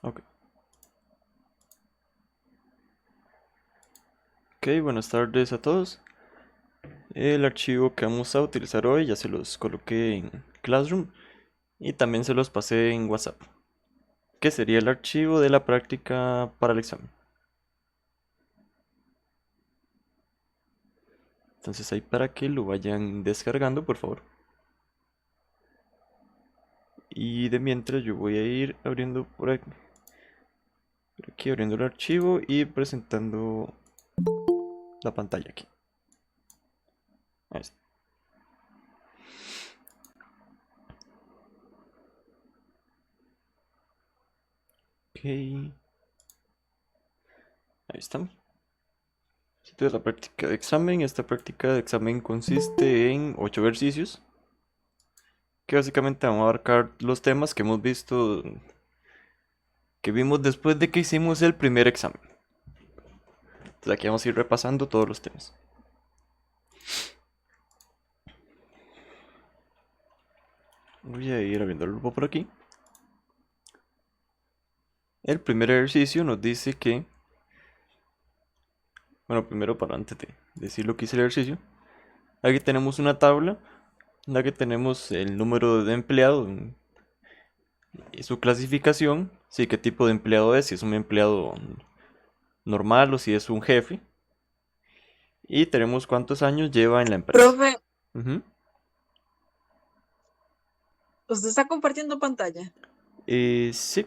Ok. Ok, buenas tardes a todos. El archivo que vamos a utilizar hoy ya se los coloqué en Classroom y también se los pasé en WhatsApp, que sería el archivo de la práctica para el examen. Entonces ahí para que lo vayan descargando, por favor. Y de mientras yo voy a ir abriendo por aquí abriendo el archivo y presentando la pantalla aquí. Ahí está. Ok, ahí estamos. Esta es la práctica de examen. Esta práctica de examen consiste en 8 ejercicios que básicamente van a abarcar los temas que hemos visto, que vimos después de que hicimos el primer examen. Entonces aquí vamos a ir repasando todos los temas. Voy a ir abriendo el grupo por aquí. El primer ejercicio nos dice que, bueno, primero para antes de decir lo que hice el ejercicio, aquí tenemos una tabla en la que tenemos el número de empleado y su clasificación, sí, qué tipo de empleado es, si es un empleado normal o si es un jefe, y tenemos cuántos años lleva en la empresa. Profe, Ujú. ¿usted está compartiendo pantalla? Sí,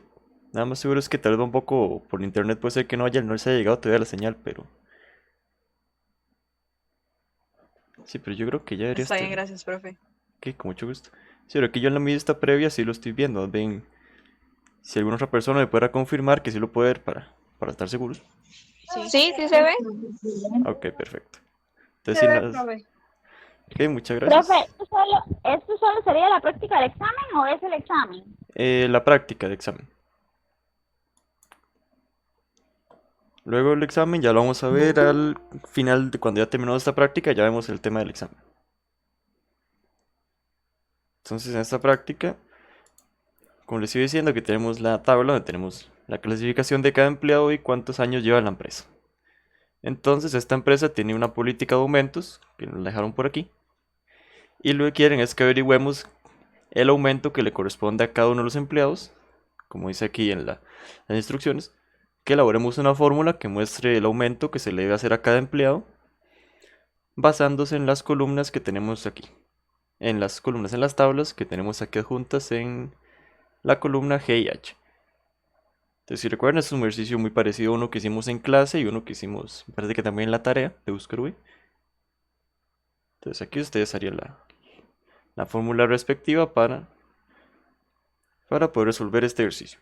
nada más seguro es que tal vez va un poco por internet, puede ser que no les haya llegado todavía la señal, pero sí, pero yo creo que ya debería Está estar. bien, gracias, profe. Ok, con mucho gusto. Sí, pero aquí yo en la vista previa sí lo estoy viendo. Ven, si alguna otra persona me pudiera confirmar que sí lo puede ver para estar seguros. Sí. Sí, sí se ve. Ok, perfecto. Entonces Se sí, ve, nada. profe. Ok, muchas Profe, gracias. ¿esto solo sería la práctica del examen o es el examen? La práctica de examen. Luego el examen ya lo vamos a ver al final de cuando ya terminó esta práctica, ya vemos el tema del examen. Entonces en esta práctica, como les iba diciendo, que tenemos la tabla donde tenemos la clasificación de cada empleado y cuántos años lleva la empresa. Entonces esta empresa tiene una política de aumentos, que nos la dejaron por aquí, y lo que quieren es que averigüemos el aumento que le corresponde a cada uno de los empleados, como dice aquí en las instrucciones, que elaboremos una fórmula que muestre el aumento que se le debe hacer a cada empleado, basándose en las columnas que tenemos aquí, en las columnas, en las tablas que tenemos aquí adjuntas en la columna G y H. Entonces, si recuerdan, es un ejercicio muy parecido a uno que hicimos en clase y uno que hicimos, me parece que también en la tarea de Buscarui. Entonces, aquí ustedes harían la fórmula respectiva para poder resolver este ejercicio.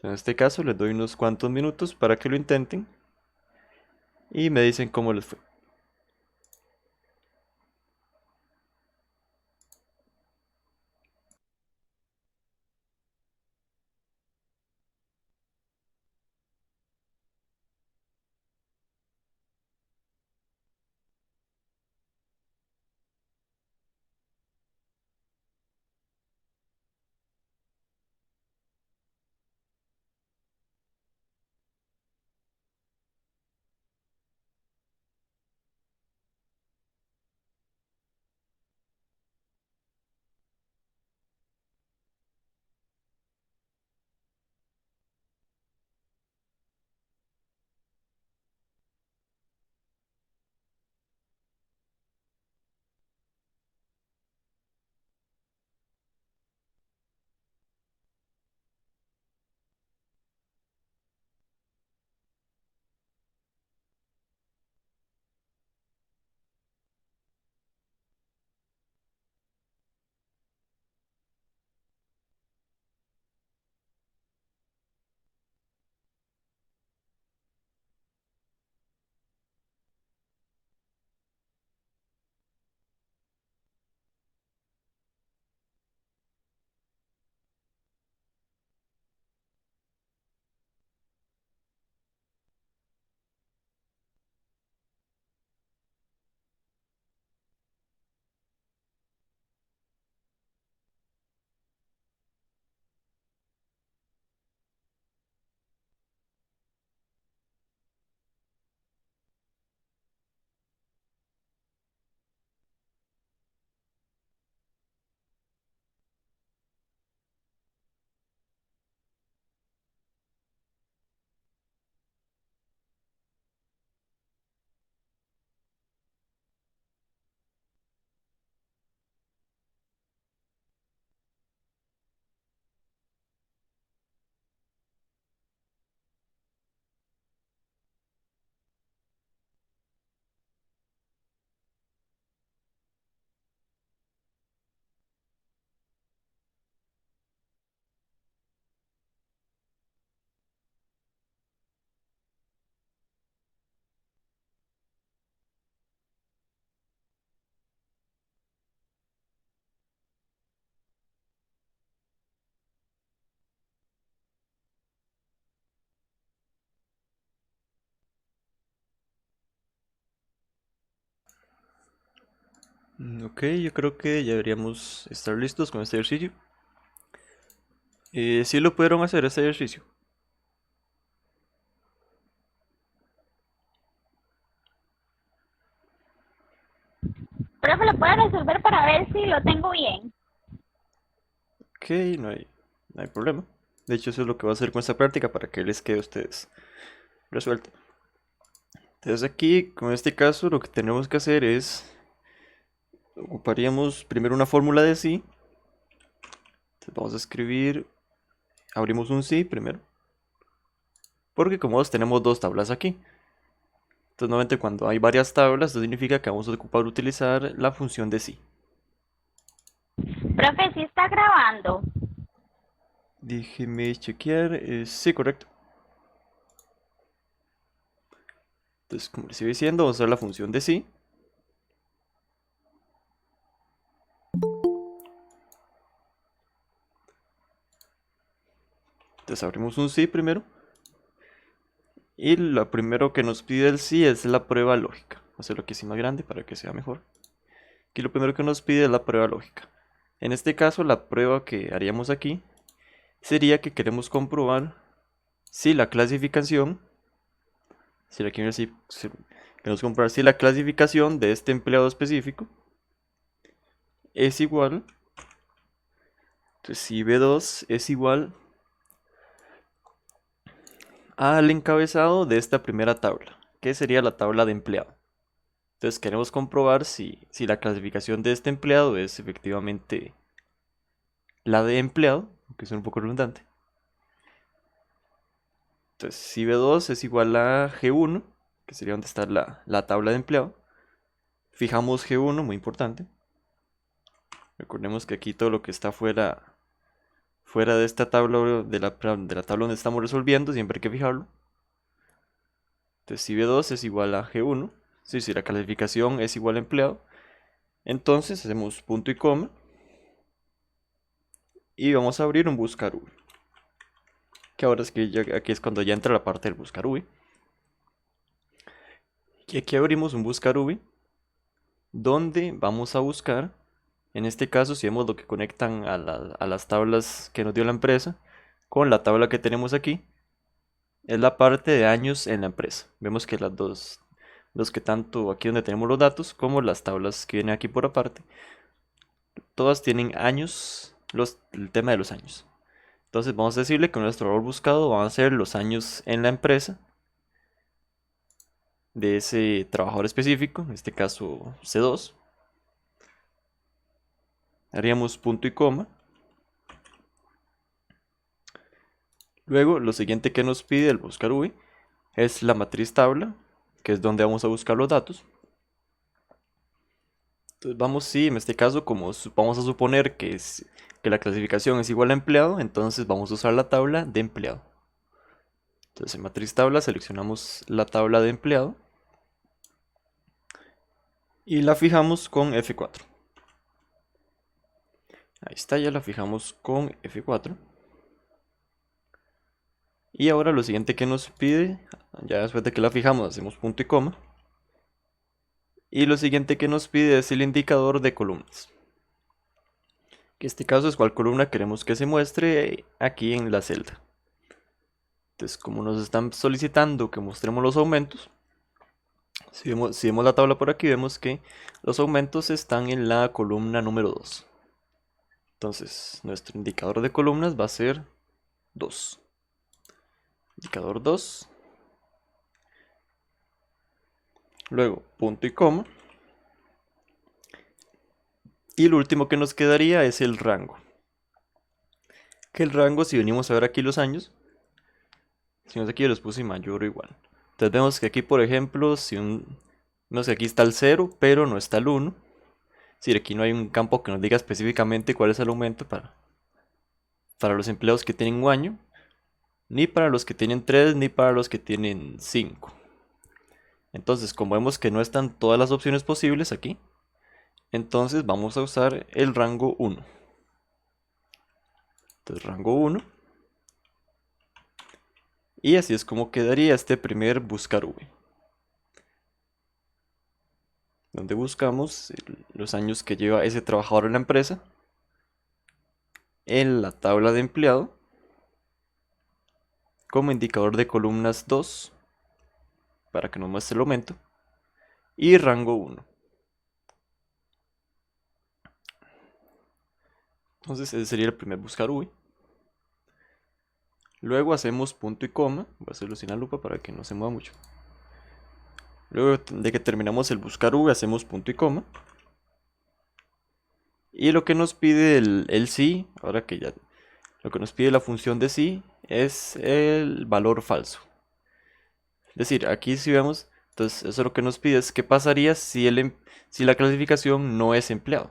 En este caso, les doy unos cuantos minutos para que lo intenten y me dicen cómo les fue. Ok, yo creo que ya deberíamos estar listos con este ejercicio. Sí lo pudieron hacer este ejercicio. Profe, ¿lo puede resolver para ver si lo tengo bien? Ok, no hay problema. De hecho, eso es lo que voy a hacer con esta práctica para que les quede a ustedes resuelto. Entonces aquí, con este caso, lo que tenemos que hacer es, ocuparíamos primero una fórmula de sí. Entonces vamos a escribir, abrimos un sí primero. Porque como tenemos dos tablas aquí. Entonces nuevamente cuando hay varias tablas, eso significa que vamos a ocupar utilizar la función de sí. Profe, ¿sí está grabando? Déjeme chequear, sí, correcto. Entonces, como les iba diciendo, vamos a usar la función de sí. Entonces abrimos un sí primero. Y lo primero que nos pide el sí es la prueba lógica. Vamos a hacerlo aquí así más grande para que sea mejor. Aquí lo primero que nos pide es la prueba lógica. En este caso, la prueba que haríamos aquí sería que queremos comprobar si la clasificación, si la queremos comprobar si la clasificación de este empleado específico es igual. Entonces, si B2 es igual al encabezado de esta primera tabla, que sería la tabla de empleado. Entonces queremos comprobar si la clasificación de este empleado es efectivamente la de empleado, que es un poco redundante. Entonces si B2 es igual a G1, que sería donde está la tabla de empleado, fijamos G1, muy importante. Recordemos que aquí todo lo que está fuera de esta tabla, de la tabla donde estamos resolviendo, siempre hay que fijarlo. Entonces si B2 es igual a G1, si la calificación es igual a empleado, entonces hacemos punto y coma y vamos a abrir un buscar V. Que ahora es que aquí es cuando ya entra la parte del buscar V. Y aquí abrimos un buscar V donde vamos a buscar, en este caso si vemos lo que conectan a las tablas que nos dio la empresa con la tabla que tenemos aquí, es la parte de años en la empresa. Vemos que las dos, los que tanto aquí donde tenemos los datos como las tablas que vienen aquí por aparte, todas tienen años, el tema de los años. Entonces vamos a decirle que nuestro valor buscado van a ser los años en la empresa de ese trabajador específico, en este caso C2. Haríamos punto y coma. Luego lo siguiente que nos pide el buscar V es la matriz tabla, que es donde vamos a buscar los datos. Entonces vamos, sí, en este caso, como vamos a suponer que la clasificación es igual a empleado, entonces vamos a usar la tabla de empleado. Entonces en matriz tabla seleccionamos la tabla de empleado y la fijamos con F4. Ahí está, ya la fijamos con F4. Y ahora lo siguiente que nos pide, ya después de que la fijamos, hacemos punto y coma. Y lo siguiente que nos pide es el indicador de columnas. Que en este caso es cuál columna queremos que se muestre aquí en la celda. Entonces, como nos están solicitando que mostremos los aumentos, si vemos la tabla por aquí, vemos que los aumentos están en la columna número 2. Entonces, nuestro indicador de columnas va a ser 2. Indicador 2. Luego, punto y coma. Y lo último que nos quedaría es el rango. Que el rango, si venimos a ver aquí los años, si no aquí yo los puse mayor o igual. Entonces vemos que aquí, por ejemplo, vemos que aquí está el 0, pero no está el 1. Es decir, aquí no hay un campo que nos diga específicamente cuál es el aumento para los empleados que tienen un año, ni para los que tienen 3, ni para los que tienen 5. Entonces, como vemos que no están todas las opciones posibles aquí, entonces vamos a usar el rango 1. Entonces, rango 1. Y así es como quedaría este primer buscar V. donde buscamos los años que lleva ese trabajador en la empresa, en la tabla de empleado, como indicador de columnas 2, para que nos muestre el aumento, y rango 1. Entonces ese sería el primer buscar UI. Luego hacemos punto y coma, voy a hacerlo sin la lupa para que no se mueva mucho. Luego de que terminamos el buscar UI, hacemos punto y coma. Y lo que nos pide el sí, ahora que ya lo que nos pide la función de sí es el valor falso. Es decir, aquí si vemos, entonces eso lo que nos pide es qué pasaría si la clasificación no es empleado.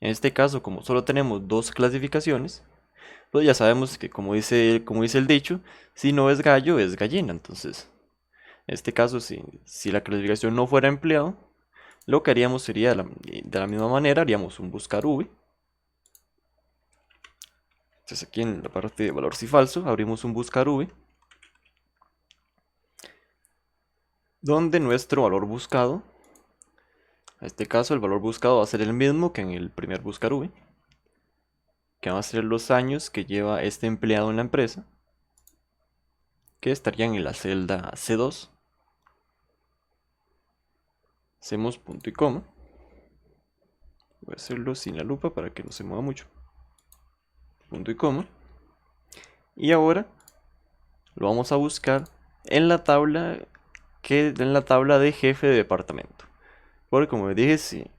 En este caso, como solo tenemos dos clasificaciones, pues ya sabemos que como dice el dicho, si no es gallo, es gallina. Entonces, en este caso, si la clasificación no fuera empleado, lo que haríamos sería de la misma manera, haríamos un buscar V. Entonces aquí en la parte de valor si falso, abrimos un buscar V, donde nuestro valor buscado, en este caso el valor buscado va a ser el mismo que en el primer buscar V, que van a ser los años que lleva este empleado en la empresa, que estarían en la celda C2. Hacemos punto y coma. Voy a hacerlo sin la lupa para que no se mueva mucho. Punto y coma. Y ahora lo vamos a buscar en la tabla de jefe de departamento. Porque como dije,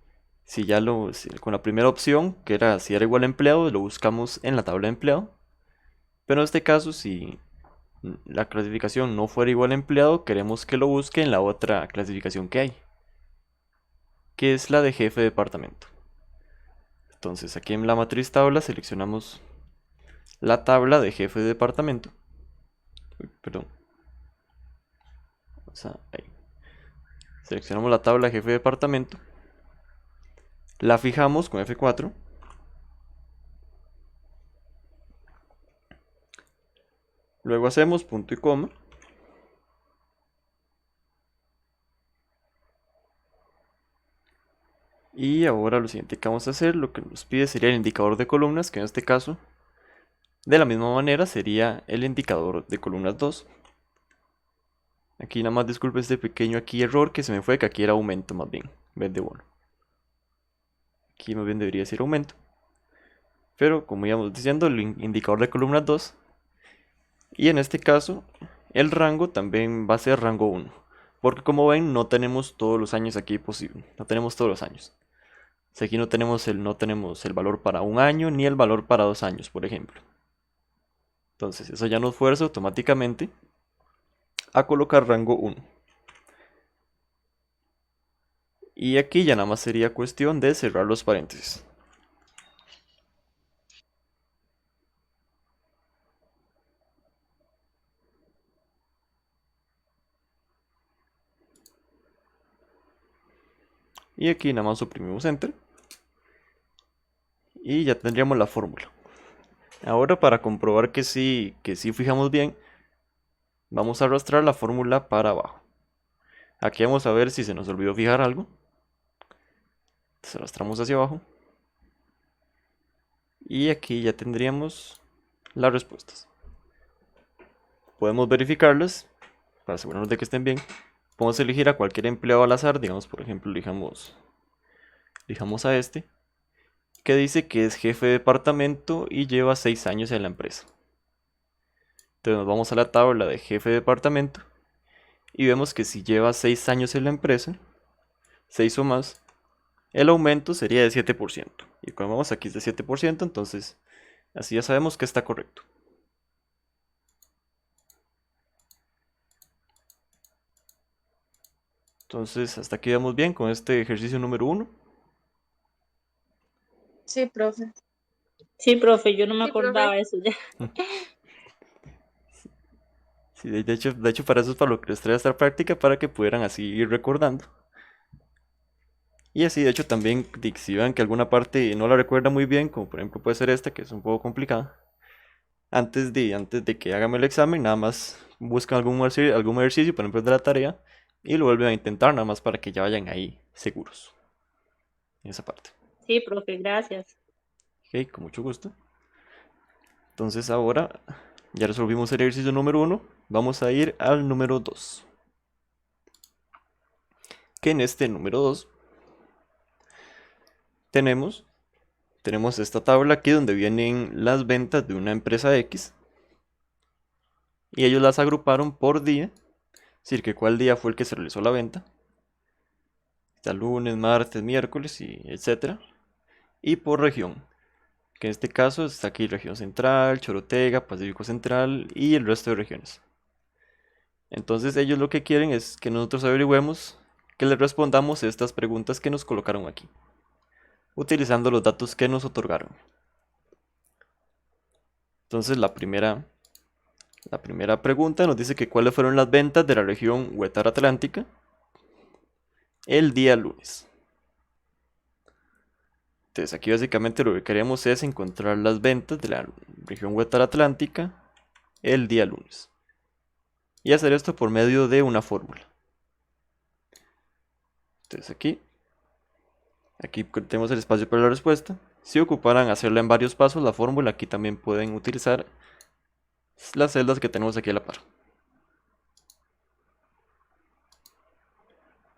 con la primera opción, que era si era igual a empleado, lo buscamos en la tabla de empleado. Pero en este caso, si la clasificación no fuera igual a empleado, queremos que lo busque en la otra clasificación que hay, que es la de jefe de departamento. Entonces aquí en la matriz tabla seleccionamos la tabla de jefe de departamento. Perdón. O sea, ahí. Seleccionamos la tabla de jefe de departamento. La fijamos con F4. Luego hacemos punto y coma. Y ahora lo siguiente que vamos a hacer, lo que nos pide sería el indicador de columnas, que en este caso, de la misma manera, sería el indicador de columnas 2. Aquí nada más disculpe este pequeño aquí error que se me fue, que aquí era aumento más bien, en vez de bono. Aquí más bien debería ser aumento. Pero como íbamos diciendo, el indicador de columnas 2. Y en este caso, el rango también va a ser rango 1. Porque como ven, no tenemos todos los años aquí posible. No tenemos todos los años. O sea, aquí no tenemos el valor para un año ni el valor para 2 años, por ejemplo. Entonces, eso ya nos fuerza automáticamente a colocar rango 1. Y aquí ya nada más sería cuestión de cerrar los paréntesis. Y aquí nada más oprimimos Enter. Y ya tendríamos la fórmula. Ahora para comprobar que sí fijamos bien, vamos a arrastrar la fórmula para abajo. Aquí vamos a ver si se nos olvidó fijar algo. Entonces arrastramos hacia abajo. Y aquí ya tendríamos las respuestas. Podemos verificarlas para asegurarnos de que estén bien. Podemos elegir a cualquier empleado al azar, digamos por ejemplo elijamos a este, que dice que es jefe de departamento y lleva 6 años en la empresa. Entonces nos vamos a la tabla de jefe de departamento y vemos que si lleva 6 años en la empresa, 6 o más, el aumento sería de 7%. Y como vemos aquí es de 7%, entonces así ya sabemos que está correcto. Entonces hasta aquí vamos bien con este ejercicio número 1. Sí, profe. Sí, profe, yo no me acordaba de eso ya. Sí, de hecho para eso es para lo que les trae esta práctica, para que pudieran así ir recordando. Y así de hecho también si vean que alguna parte no la recuerda muy bien, como por ejemplo puede ser esta, que es un poco complicada, antes de que hagan el examen, nada más buscan algún ejercicio, por ejemplo de la tarea, y lo vuelven a intentar nada más para que ya vayan ahí seguros en esa parte. Sí, profe, gracias. Ok, con mucho gusto. Entonces ahora ya resolvimos el ejercicio número uno. Vamos a ir al número 2. Que en este número 2 tenemos, tenemos esta tabla aquí donde vienen las ventas de una empresa X. Y ellos las agruparon por día. Es decir, que cuál día fue el que se realizó la venta. Está lunes, martes, miércoles y etcétera. Y por región. Que en este caso está aquí región central, Chorotega, Pacífico Central y el resto de regiones. Entonces ellos lo que quieren es que nosotros averigüemos, que les respondamos estas preguntas que nos colocaron aquí, utilizando los datos que nos otorgaron. Entonces la primera pregunta nos dice que cuáles fueron las ventas de la región Huetar Atlántica el día lunes. Entonces aquí básicamente lo que queremos es encontrar las ventas de la región Huetar Atlántica el día lunes. Y hacer esto por medio de una fórmula. Entonces aquí tenemos el espacio para la respuesta. Si ocuparan hacerla en varios pasos, la fórmula, aquí también pueden utilizar las celdas que tenemos aquí a la par.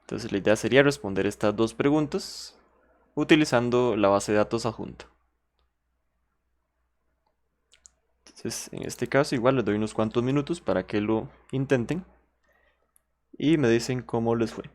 Entonces la idea sería responder estas dos preguntas utilizando la base de datos adjunta. Entonces en este caso igual les doy unos cuantos minutos para que lo intenten y me dicen cómo les fue.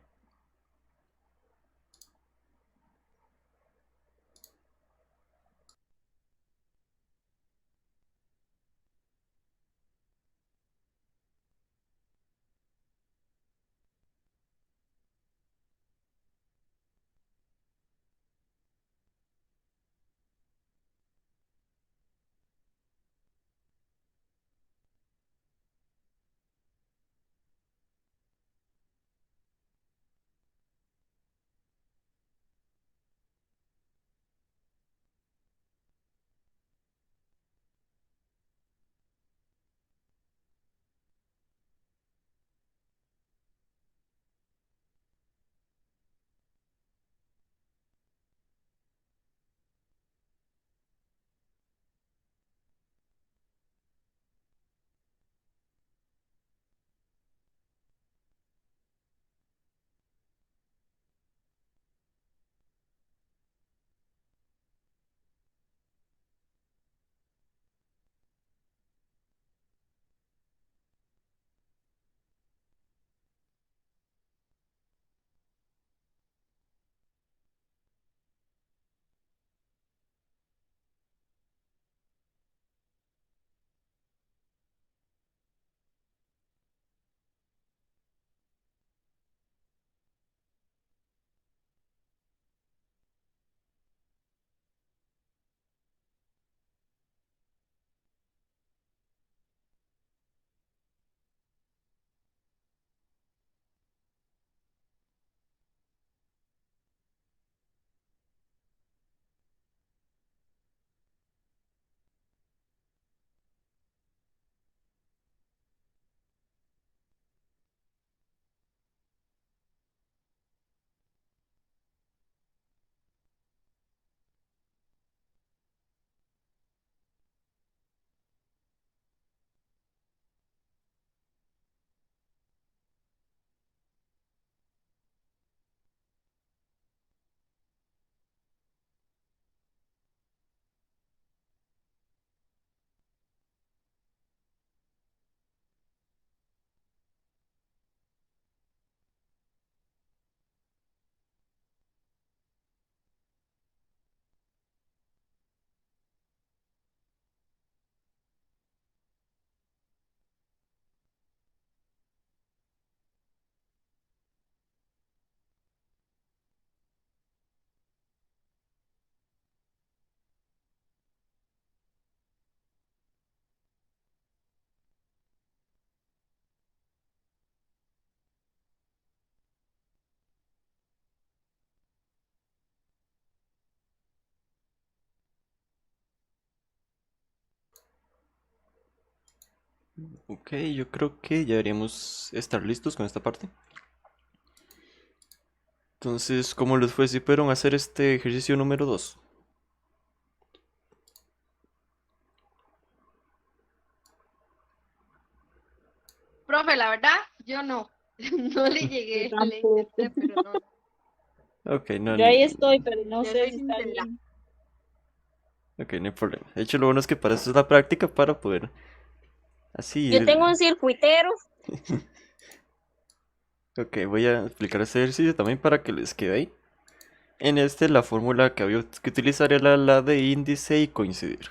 Ok, yo creo que ya deberíamos estar listos con esta parte. Entonces, ¿cómo les fue si pudieron hacer este ejercicio número 2? Profe, la verdad, yo no. No le llegué, Yo le tampoco. intenté, pero no. Ok, no, Yo ahí estoy, pero no Yo sé soy si está sincera. bien. ok, no hay problema. De hecho, lo bueno es que para eso es la práctica, para poder así Yo tengo ir. un circuitero. Ok, voy a explicar este ejercicio también para que les quede ahí. En este, la fórmula que había que utilizar era la de índice y coincidir.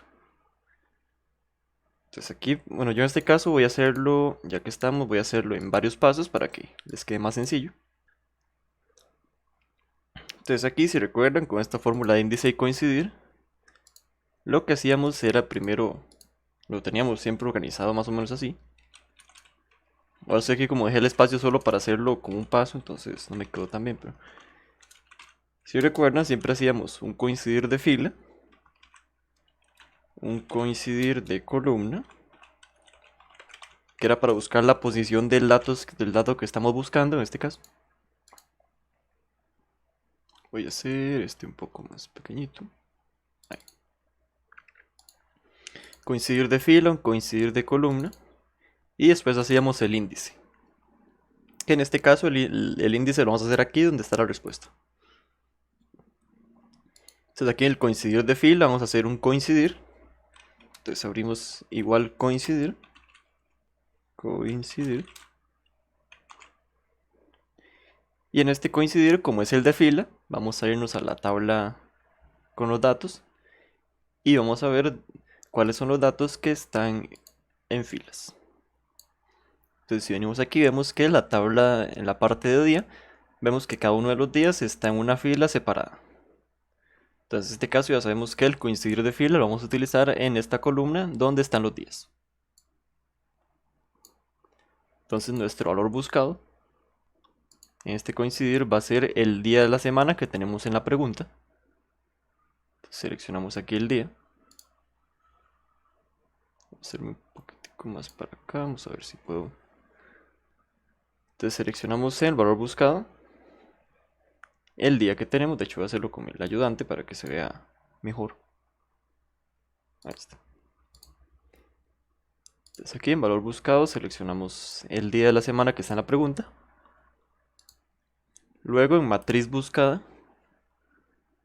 Entonces aquí, bueno, yo en este caso voy a hacerlo, ya que estamos, voy a hacerlo en varios pasos para que les quede más sencillo. Entonces aquí, si recuerdan, con esta fórmula de índice y coincidir, lo que hacíamos era primero, lo teníamos siempre organizado más o menos así. Ahora sé que como dejé el espacio solo para hacerlo como un paso, entonces no me quedó tan bien, pero... Si recuerdan, siempre hacíamos un coincidir de fila, un coincidir de columna, que era para buscar la posición del dato que estamos buscando en este caso. Voy a hacer este un poco más pequeñito. Ahí. Coincidir de fila, un coincidir de columna. Y después hacíamos el índice. Que en este caso el índice lo vamos a hacer aquí donde está la respuesta. Entonces aquí en el coincidir de fila vamos a hacer un coincidir. Entonces abrimos igual coincidir. Coincidir. Y en este coincidir, como es el de fila, vamos a irnos a la tabla con los datos. Y vamos a ver cuáles son los datos que están en filas. Entonces si venimos aquí vemos que la tabla en la parte de día, vemos que cada uno de los días está en una fila separada. Entonces en este caso ya sabemos que el coincidir de fila lo vamos a utilizar en esta columna donde están los días. Entonces nuestro valor buscado en este coincidir va a ser el día de la semana que tenemos en la pregunta. Entonces, seleccionamos aquí el día. Voy a hacerme un poquitico más para acá, vamos a ver si puedo. Entonces seleccionamos el valor buscado, el día que tenemos, de hecho voy a hacerlo con el ayudante para que se vea mejor. Ahí está. Entonces aquí en valor buscado seleccionamos el día de la semana que está en la pregunta. Luego en matriz buscada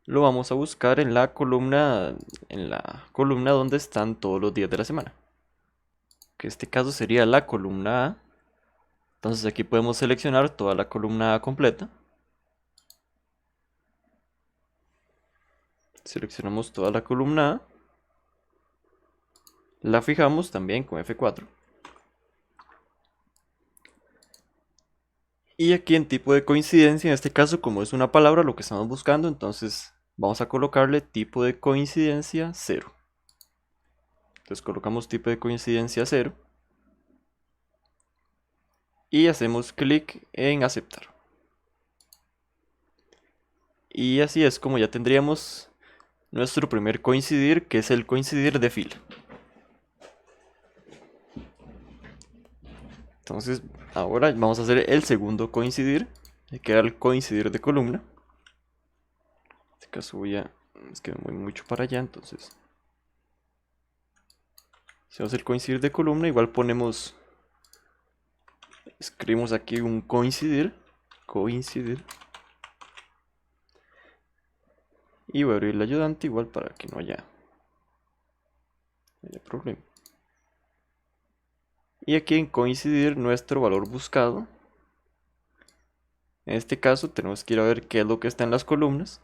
lo vamos a buscar en la columna donde están todos los días de la semana. Que en este caso sería la columna A. Entonces aquí podemos seleccionar toda la columna A completa. Seleccionamos toda la columna A. La fijamos también con F4. Y aquí en tipo de coincidencia, en este caso como es una palabra lo que estamos buscando, entonces vamos a colocarle tipo de coincidencia 0. Entonces colocamos tipo de coincidencia 0. Y hacemos clic en aceptar. Y así es como ya tendríamos nuestro primer coincidir, que es el coincidir de fila. Entonces ahora vamos a hacer el segundo coincidir, que era el coincidir de columna. En este caso es que me voy mucho para allá, entonces si vamos a hacer coincidir de columna, igual escribimos aquí un coincidir, y voy a abrir el ayudante igual para que no haya problema. Y aquí en coincidir nuestro valor buscado, en este caso tenemos que ir a ver qué es lo que está en las columnas.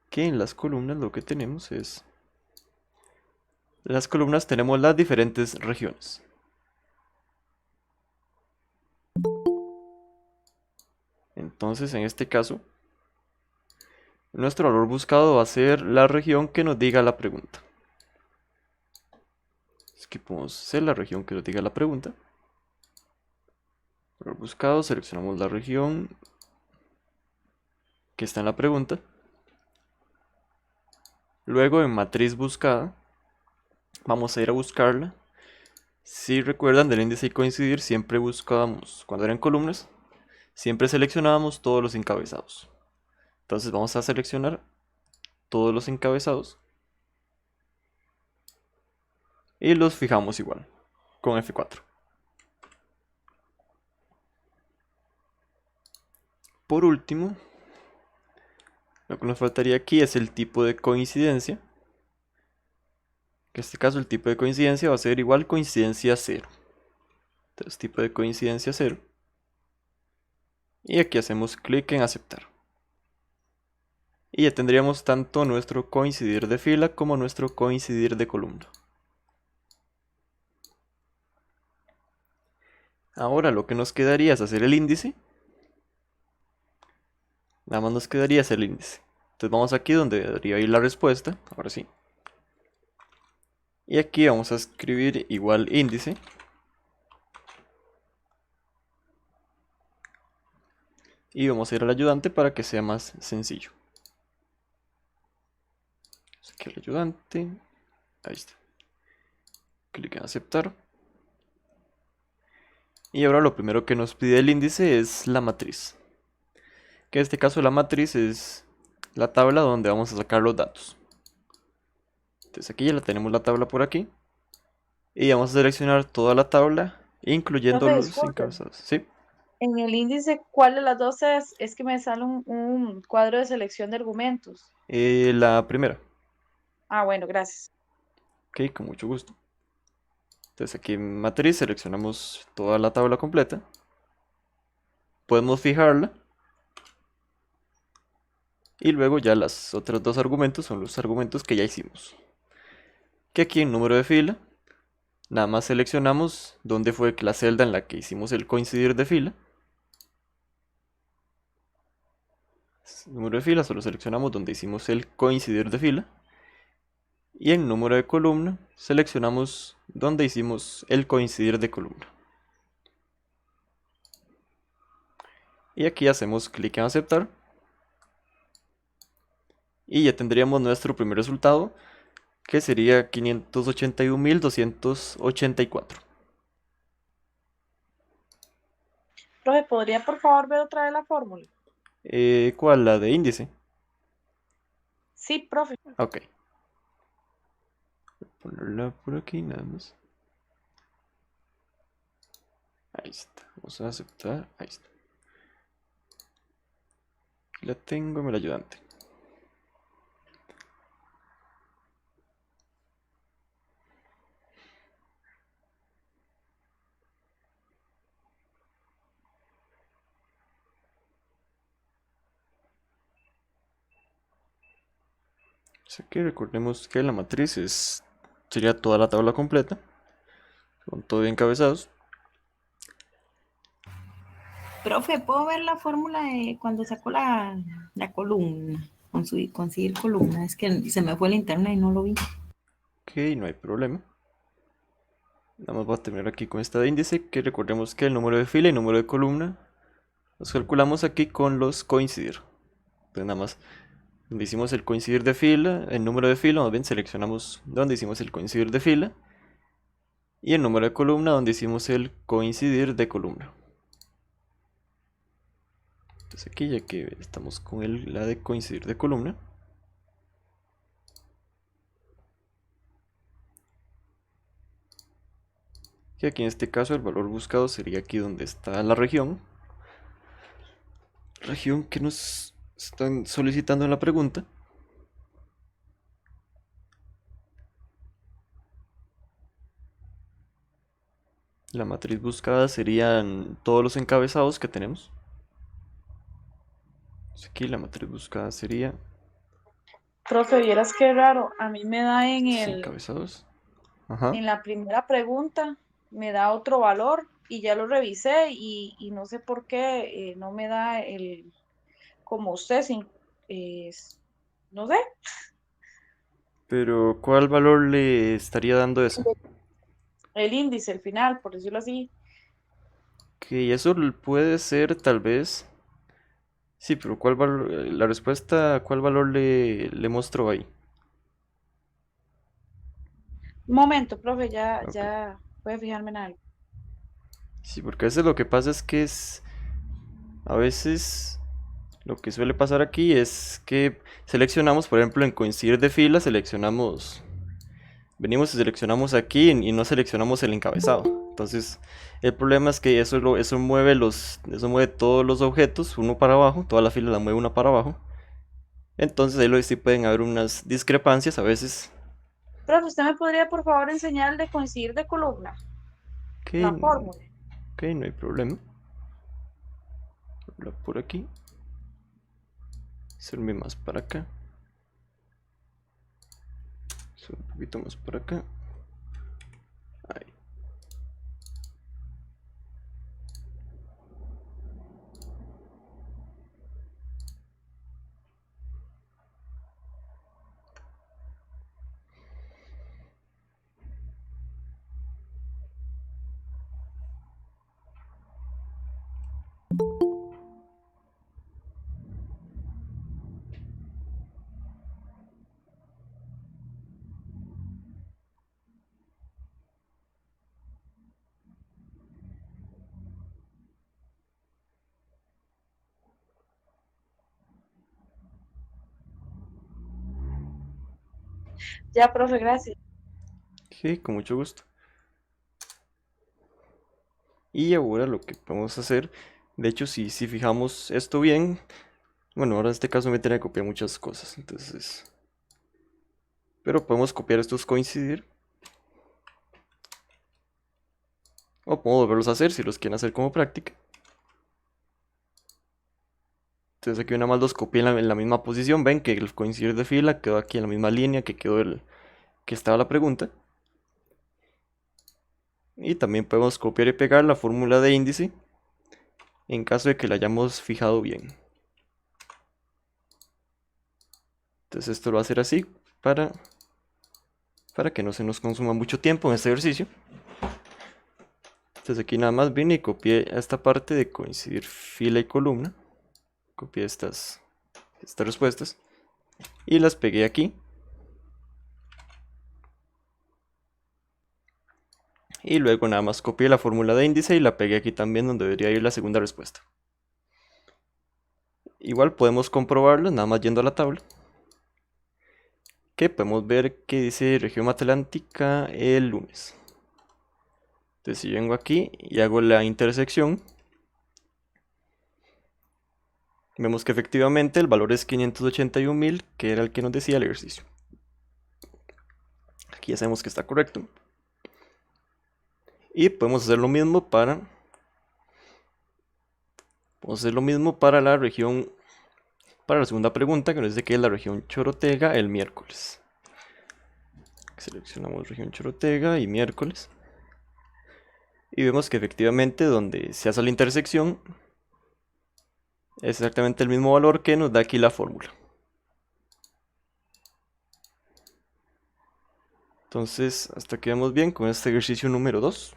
Que en las columnas lo que tenemos es... En las columnas tenemos las diferentes regiones. Entonces en este caso, nuestro valor buscado va a ser la región que nos diga la pregunta. Es que podemos hacer la región que nos diga la pregunta. Valor buscado, seleccionamos la región que está en la pregunta. Luego en matriz buscada, vamos a ir a buscarla. Si recuerdan del índice y coincidir, siempre buscábamos, cuando eran columnas, siempre seleccionábamos todos los encabezados. Entonces vamos a seleccionar todos los encabezados y los fijamos igual con F4. Por último, lo que nos faltaría aquí es el tipo de coincidencia. En este caso el tipo de coincidencia va a ser igual coincidencia 0. Entonces tipo de coincidencia 0. Y aquí hacemos clic en aceptar. Y ya tendríamos tanto nuestro coincidir de fila como nuestro coincidir de columna. Ahora lo que nos quedaría es hacer el índice. Nada más nos quedaría hacer el índice. Entonces vamos aquí donde debería ir la respuesta. Ahora sí. Y aquí vamos a escribir igual índice. Y vamos a ir al ayudante para que sea más sencillo. Aquí el ayudante. Ahí está. Clic en aceptar. Y ahora lo primero que nos pide el índice es la matriz. Que en este caso la matriz es la tabla donde vamos a sacar los datos. Entonces aquí ya la tenemos la tabla por aquí. Y vamos a seleccionar toda la tabla, incluyendo Profe, los disculpe. encabezados. ¿Sí? En el índice, ¿cuál de las dos es? Es que me sale un cuadro de selección de argumentos. La primera. Ah, bueno, gracias. Ok, con mucho gusto. Entonces aquí en matriz seleccionamos toda la tabla completa. Podemos fijarla. Y luego ya los otros dos argumentos son los argumentos que ya hicimos. Que aquí en número de fila, nada más seleccionamos dónde fue la celda en la que hicimos el coincidir de fila. Número de fila, solo seleccionamos donde hicimos el coincidir de fila. Y en número de columna, seleccionamos donde hicimos el coincidir de columna. Y aquí hacemos clic en aceptar. Y ya tendríamos nuestro primer resultado, que sería 581.284. Profe, ¿podría por favor ver otra vez la fórmula? ¿Cuál? La de índice. Sí, profe. Ok. Voy a ponerla por aquí nada más. Ahí está. Vamos a aceptar. Ahí está. Aquí la tengo en el ayudante. Así que recordemos que la matriz sería toda la tabla completa, con todo encabezados. Profe, ¿puedo ver la fórmula de cuando sacó la columna? Conseguir columna. Es que se me fue el internet y no lo vi. Ok, no hay problema. Nada más voy a terminar aquí con esta de índice, que recordemos que el número de fila y número de columna los calculamos aquí con los coincidir. Entonces nada más, donde hicimos el coincidir de fila, el número de fila, más bien seleccionamos donde hicimos el coincidir de fila. Y el número de columna donde hicimos el coincidir de columna. Entonces aquí ya que estamos con la de coincidir de columna. Y aquí en este caso el valor buscado sería aquí donde está la región. Región que nos están solicitando en la pregunta. La matriz buscada serían todos los encabezados que tenemos. Entonces aquí la matriz buscada sería Profe, vieras qué raro. A mí me da los encabezados. Ajá. en la primera pregunta, me da otro valor y ya lo revisé y no sé por qué no me da como usted, no sé, Pero ¿cuál valor le estaría dando eso? el índice, el final, por decirlo así. Que eso puede ser tal vez. Sí, pero ¿cuál valor? La respuesta, ¿cuál valor le mostró ahí? Un momento, profe, ya, Ok. ya puede fijarme en algo. Sí, porque a veces lo que pasa es que A veces lo que suele pasar aquí es que seleccionamos, por ejemplo, en coincidir de fila, venimos y seleccionamos aquí y no seleccionamos el encabezado. Entonces, el problema es que eso mueve todos los objetos uno para abajo, toda la fila la mueve una para abajo. Entonces, sí pueden haber unas discrepancias a veces. Profe, ¿usted me podría por favor enseñar el de coincidir de columna? Ok, La fórmula. ok, no hay problema. Por aquí. Hacerme más para acá. Hacer un poquito más para acá. Ahí. Ya, profe, gracias. Ok, con mucho gusto. Y ahora lo que podemos hacer, de hecho, si fijamos esto bien, bueno, ahora en este caso me tiene que copiar muchas cosas, entonces, pero podemos copiar estos coincidir, o podemos volverlos a hacer si los quieren hacer como práctica. Entonces aquí nada más los copié en la misma posición, ven que el coincidir de fila quedó aquí en la misma línea que quedó que estaba la pregunta. Y también podemos copiar y pegar la fórmula de índice en caso de que la hayamos fijado bien. Entonces esto lo va a hacer así para que no se nos consuma mucho tiempo en este ejercicio. Entonces aquí nada más vine y copié esta parte de coincidir fila y columna. Copié estas respuestas y las pegué aquí. Y luego nada más copié la fórmula de índice y la pegué aquí también donde debería ir la segunda respuesta. Igual podemos comprobarlo nada más yendo a la tabla. Que podemos ver que dice región atlántica el lunes. Entonces si vengo aquí y hago la intersección, vemos que efectivamente el valor es 581.000, que era el que nos decía el ejercicio. Aquí ya sabemos que está correcto. Y podemos hacer lo mismo para la región, para la segunda pregunta, que nos dice que es la región Chorotega el miércoles. Seleccionamos región Chorotega y miércoles. Y vemos que efectivamente donde se hace la intersección es exactamente el mismo valor que nos da aquí la fórmula. Entonces, hasta aquí vamos bien con este ejercicio número 2.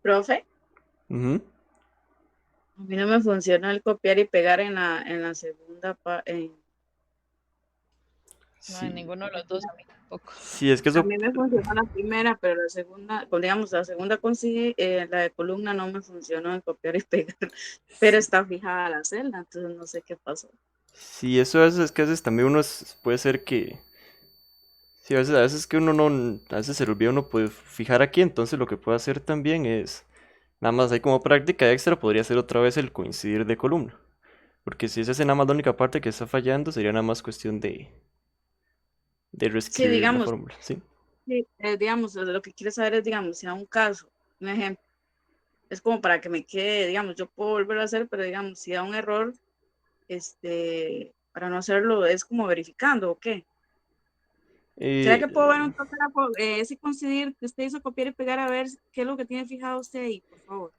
Profe, Ujú. a mí no me funciona el copiar y pegar en la segunda No, en Sí, ninguno de los dos, a mí tampoco. sí, es que A eso, mí me funciona la primera, pero la segunda, digamos, la segunda la de columna no me funcionó en copiar y pegar, pero está fijada la celda, entonces no sé qué pasó. sí, eso es que a veces también puede ser que, sí, a veces que uno no, a veces se le olvida uno puede fijar aquí, entonces lo que puede hacer también es, nada más ahí como práctica extra, podría ser otra vez el coincidir de columna. Porque si esa es nada más la única parte que está fallando, sería nada más cuestión de Sí, reescribir la digamos, fórmula, ¿sí? sí, digamos, lo que quiero saber es, digamos, si a un caso, un ejemplo, es como para que me quede, digamos, yo puedo volverlo a hacer, pero digamos, si da un error, para no hacerlo, es como verificando, ¿o qué? ¿Será Eh, que puedo ver un toque ese coincidir que usted hizo copiar y pegar a ver qué es lo que tiene fijado usted ahí, por favor?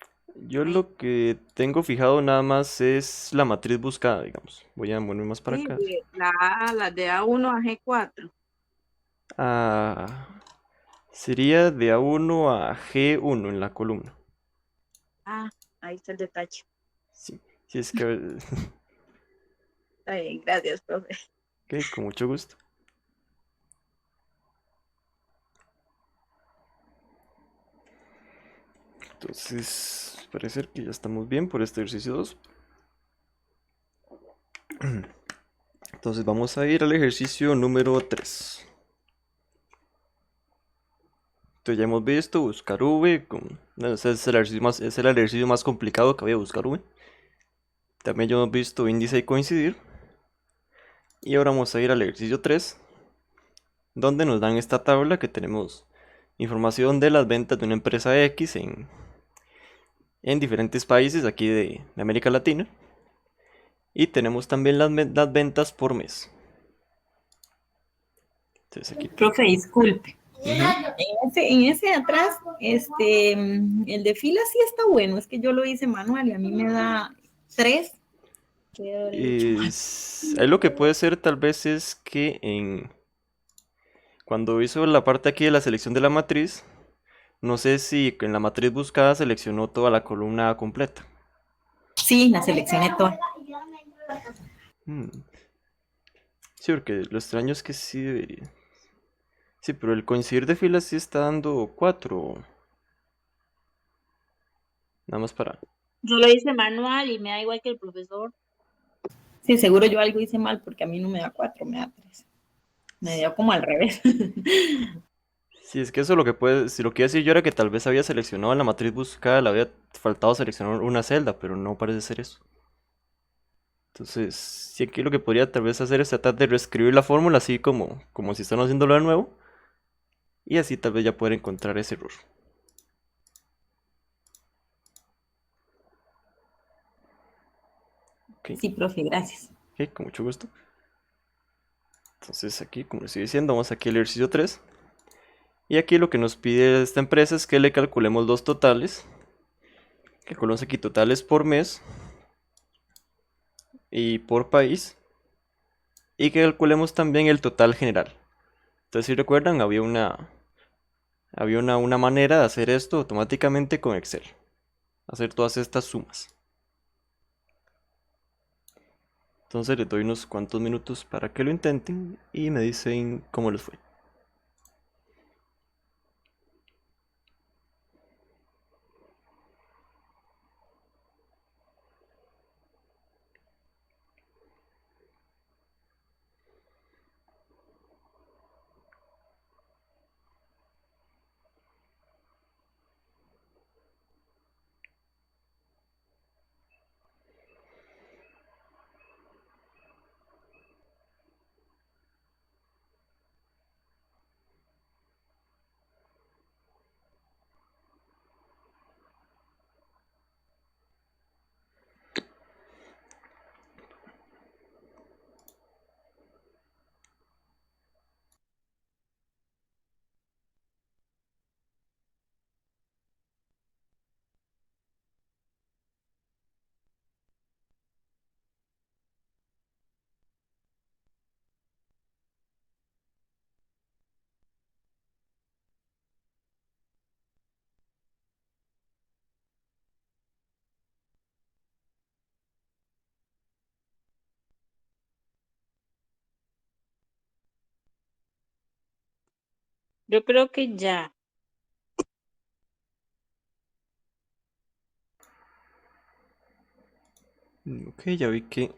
yo Ahí. lo que tengo fijado nada más es la matriz buscada, digamos. Voy a mover más para Sí, acá. la de A1 a G4. Ah, sería de A1 a G1 en la columna. Ah, ahí está el detalle. Sí, sí es que Está bien, gracias, profe. Ok, con mucho gusto. Entonces, parece que ya estamos bien por este ejercicio 2. Entonces vamos a ir al ejercicio número 3. Entonces ya hemos visto buscar V. Bueno, ese es el ejercicio más complicado que había, buscar V. También ya hemos visto índice y coincidir. Y ahora vamos a ir al ejercicio 3, donde nos dan esta tabla que tenemos información de las ventas de una empresa X en diferentes países aquí de América Latina. Y tenemos también las ventas por mes. Entonces aquí. Profe, disculpe. Ujú. En ese de atrás, el de fila sí está bueno, es que yo lo hice manual y a mí me da 3. Ahí lo que puede ser tal vez es que cuando hizo la parte aquí de la selección de la matriz, no sé si en la matriz buscada seleccionó toda la columna completa. Sí, la seleccioné toda. Mm. Sí, porque lo extraño es que sí debería. Sí, pero el coincidir de filas sí está dando 4. Nada más para. Yo lo hice manual y me da igual que el profesor. Sí, seguro yo algo hice mal porque a mí no me da 4, me da 3. Me dio como al revés. Sí, es que eso lo que puede. Si lo que iba a decir yo era que tal vez había seleccionado en la matriz buscada, le había faltado seleccionar una celda, pero no parece ser eso. Entonces, sí, aquí lo que podría tal vez hacer es tratar de reescribir la fórmula así como si están haciéndolo de nuevo. Y así tal vez ya poder encontrar ese error. Ok, Sí, profe, gracias. ok, con mucho gusto. Entonces aquí, como les estoy diciendo, vamos aquí al ejercicio 3. Y aquí lo que nos pide esta empresa es que le calculemos dos totales. Calculamos aquí totales por mes y por país. Y que calculemos también el total general. Entonces, si recuerdan, había una manera de hacer esto automáticamente con Excel. Hacer todas estas sumas. Entonces les doy unos cuantos minutos para que lo intenten y me dicen cómo les fue. Yo creo que ya. Ok, ya vi que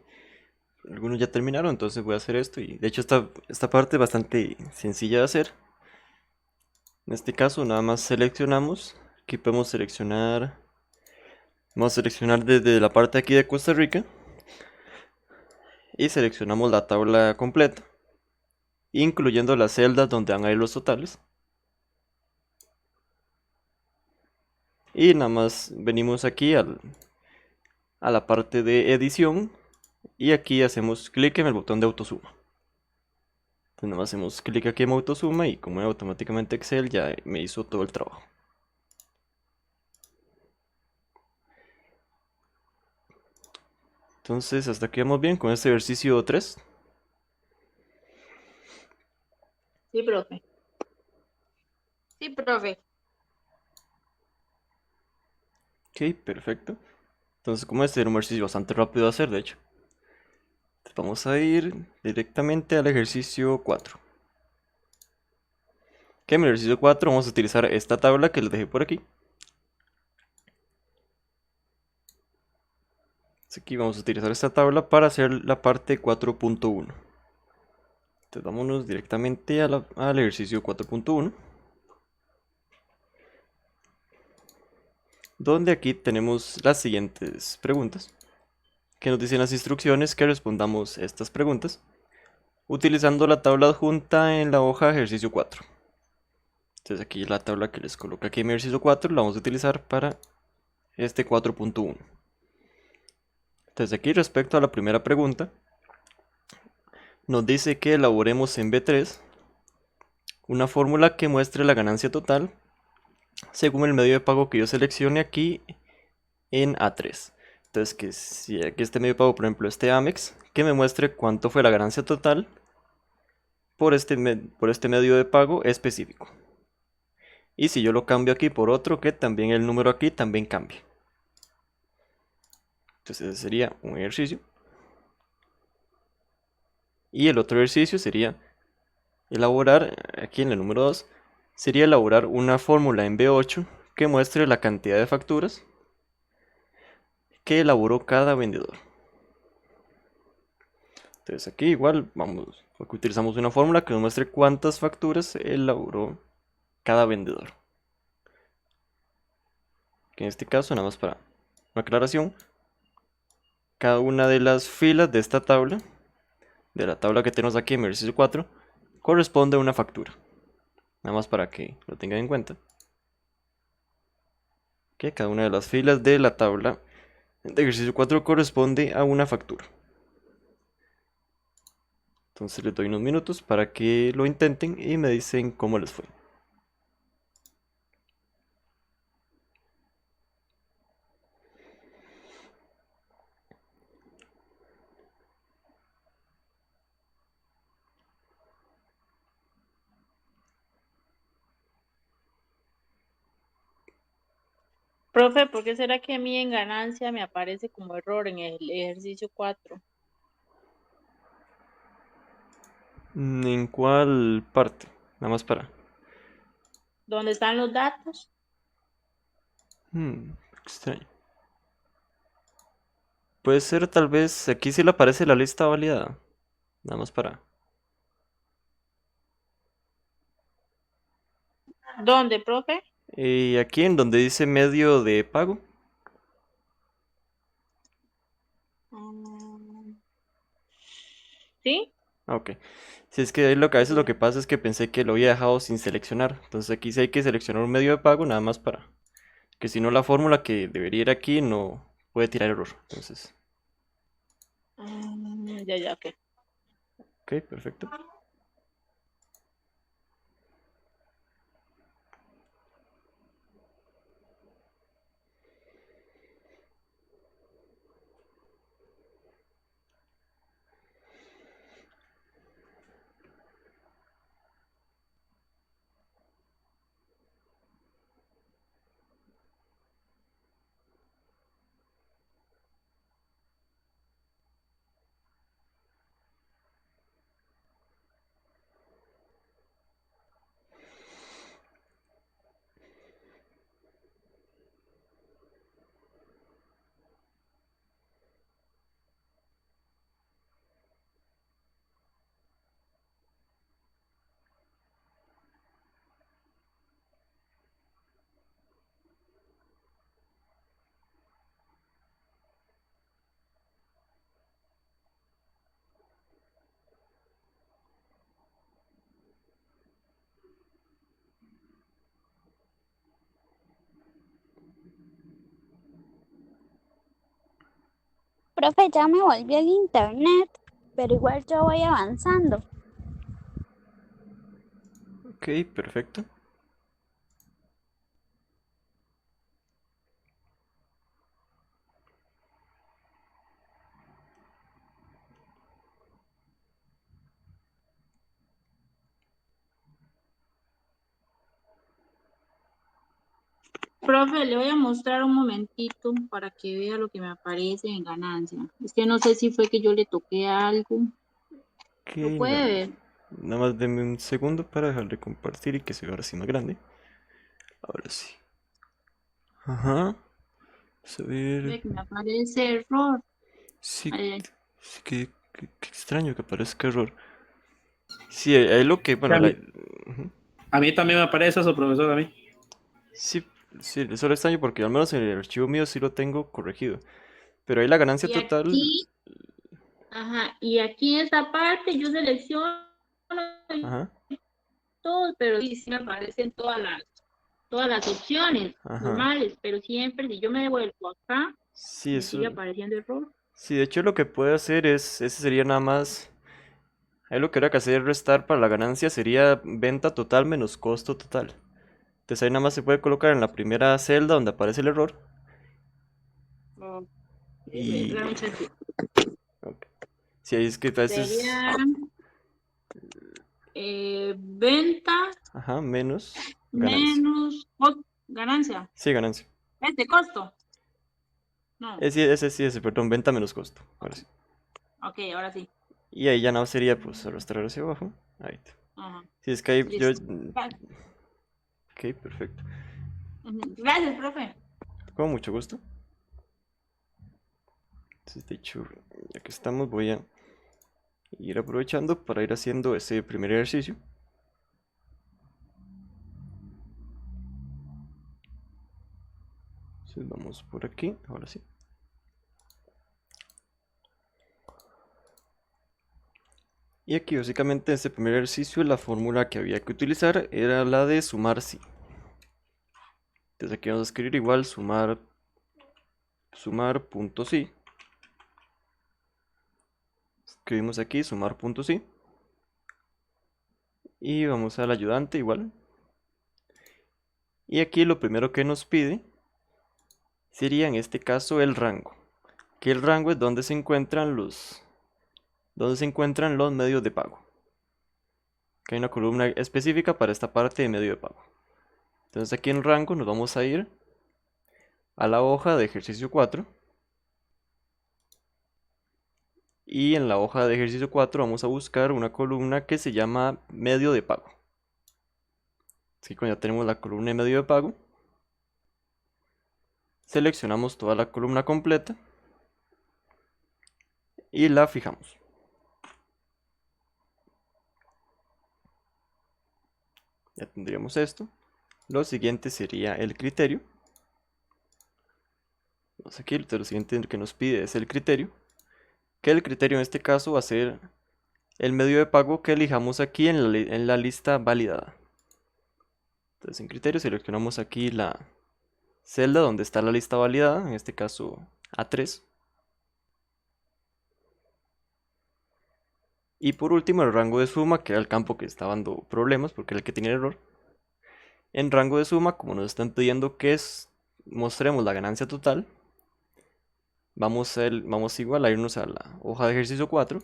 algunos ya terminaron, entonces voy a hacer esto. Y de hecho esta parte es bastante sencilla de hacer. En este caso nada más seleccionamos. Aquí podemos seleccionar. Vamos a seleccionar desde la parte aquí de Costa Rica. Y seleccionamos la tabla completa, incluyendo las celdas donde van a ir los totales. Y nada más venimos aquí a la parte de edición. Y aquí hacemos clic en el botón de autosuma. Entonces nada más hacemos clic aquí en autosuma y como automáticamente Excel ya me hizo todo el trabajo. Entonces hasta aquí vamos bien con este ejercicio 3. Sí, profe. Sí, profe. Ok, perfecto. Entonces como este era un ejercicio bastante rápido de hacer, de hecho. Vamos a ir directamente al ejercicio 4. Que en el ejercicio 4 vamos a utilizar esta tabla que les dejé por aquí. Aquí vamos a utilizar esta tabla para hacer la parte 4.1. Entonces vámonos directamente al ejercicio 4.1. Donde aquí tenemos las siguientes preguntas. Que nos dicen las instrucciones que respondamos estas preguntas. Utilizando la tabla adjunta en la hoja ejercicio 4. Entonces aquí la tabla que les coloco aquí en mi ejercicio 4 la vamos a utilizar para este 4.1. Entonces aquí respecto a la primera pregunta, nos dice que elaboremos en B3 una fórmula que muestre la ganancia total según el medio de pago que yo seleccione aquí en A3. Entonces que si aquí este medio de pago, por ejemplo, este Amex, que me muestre cuánto fue la ganancia total por este medio de pago específico. Y si yo lo cambio aquí por otro, que también el número aquí también cambie. Entonces ese sería un ejercicio. Y el otro ejercicio sería elaborar, aquí en el número 2, sería elaborar una fórmula en B8 que muestre la cantidad de facturas que elaboró cada vendedor. Entonces aquí igual vamos, porque utilizamos una fórmula que nos muestre cuántas facturas elaboró cada vendedor. Que en este caso, nada más para una aclaración, cada una de las filas de esta tabla, de la tabla que tenemos aquí en ejercicio 4, corresponde a una factura. Nada más para que lo tengan en cuenta. Que cada una de las filas de la tabla de ejercicio 4 corresponde a una factura. Entonces les doy unos minutos para que lo intenten y me dicen cómo les fue. Profe, ¿por qué será que a mí en ganancia me aparece como error en el ejercicio 4? ¿En cuál parte? Nada más para... ¿Dónde están los datos? Extraño. Puede ser tal vez, aquí sí le aparece la lista validada. Nada más para... ¿Dónde, profe? Y aquí en donde dice medio de pago. Mm, ¿Sí? Ok. Si es que ahí a veces lo que pasa es que pensé que lo había dejado sin seleccionar. Entonces aquí sí hay que seleccionar un medio de pago nada más para... Que si no la fórmula que debería ir aquí no puede tirar error. Entonces... Ya, ok. Ok, perfecto. Profe, ya me volví el internet, pero igual yo voy avanzando. Ok, perfecto. Profe, le voy a mostrar un momentito para que vea lo que me aparece en ganancia. Es que no sé si fue que yo le toqué algo. Ok, ¿Lo puede ver? nada más denme un segundo para dejar de compartir y que se vea ahora sí más grande. Ahora sí. Ajá. Vamos a ver. Ve que me aparece error. Sí, Ay, ay. sí, qué extraño que aparezca error. Sí, ahí lo que, bueno, A mí, ujú. a mí también me aparece eso, profesor, a mí. Sí, sí, eso lo extraño porque al menos en el archivo mío sí lo tengo corregido. Pero ahí la ganancia Y total, aquí, ajá, y aquí en esta parte yo selecciono ajá, todo, pero sí me aparecen todas las opciones ajá. normales, pero siempre si yo me devuelvo acá, Sí, me sigue eso, apareciendo error. sí, de hecho lo que puede hacer es, ese sería nada más, ahí lo que habría que hacer restar para la ganancia sería venta total menos costo total. Entonces ahí nada más se puede colocar en la primera celda donde aparece el error Ok, y, dame chance. ok. Si ahí es que a veces, Sería venta ajá, menos ganancia. menos ganancia. Sí, ganancia. ¿Este costo? No. Ese, perdón, venta menos costo. Ahora sí. Ok, ahora sí. Y ahí ya no sería pues arrastrar hacia abajo. Ahí está. Ajá, Si es que ahí yo... listo. Ok, perfecto. Ujú. Gracias, profe. Con mucho gusto. Entonces, de hecho, ya que estamos, voy a ir aprovechando para ir haciendo ese primer ejercicio. Entonces vamos por aquí, ahora sí. Y aquí básicamente en este primer ejercicio la fórmula que había que utilizar era la de sumar sí. Entonces aquí vamos a escribir igual sumar punto sí. Escribimos aquí sumar punto sí. Y vamos al ayudante igual. Y aquí lo primero que nos pide sería en este caso el rango. Que el rango es donde se encuentran los medios de pago. Que hay una columna específica para esta parte de medio de pago. Entonces aquí en el rango nos vamos a ir a la hoja de ejercicio 4. Y en la hoja de ejercicio 4 vamos a buscar una columna que se llama medio de pago. Así que cuando ya tenemos la columna de medio de pago, seleccionamos toda la columna completa y la fijamos. Ya tendríamos esto. Lo siguiente sería el criterio. Aquí lo siguiente que nos pide es el criterio. Que el criterio en este caso va a ser el medio de pago que elijamos aquí en la lista validada. Entonces en criterio seleccionamos aquí la celda donde está la lista validada, en este caso A3. Y por último el rango de suma, que era el campo que estaba dando problemas porque era el que tenía error. En rango de suma, como nos están pidiendo que mostremos la ganancia total, vamos igual a irnos a la hoja de ejercicio 4.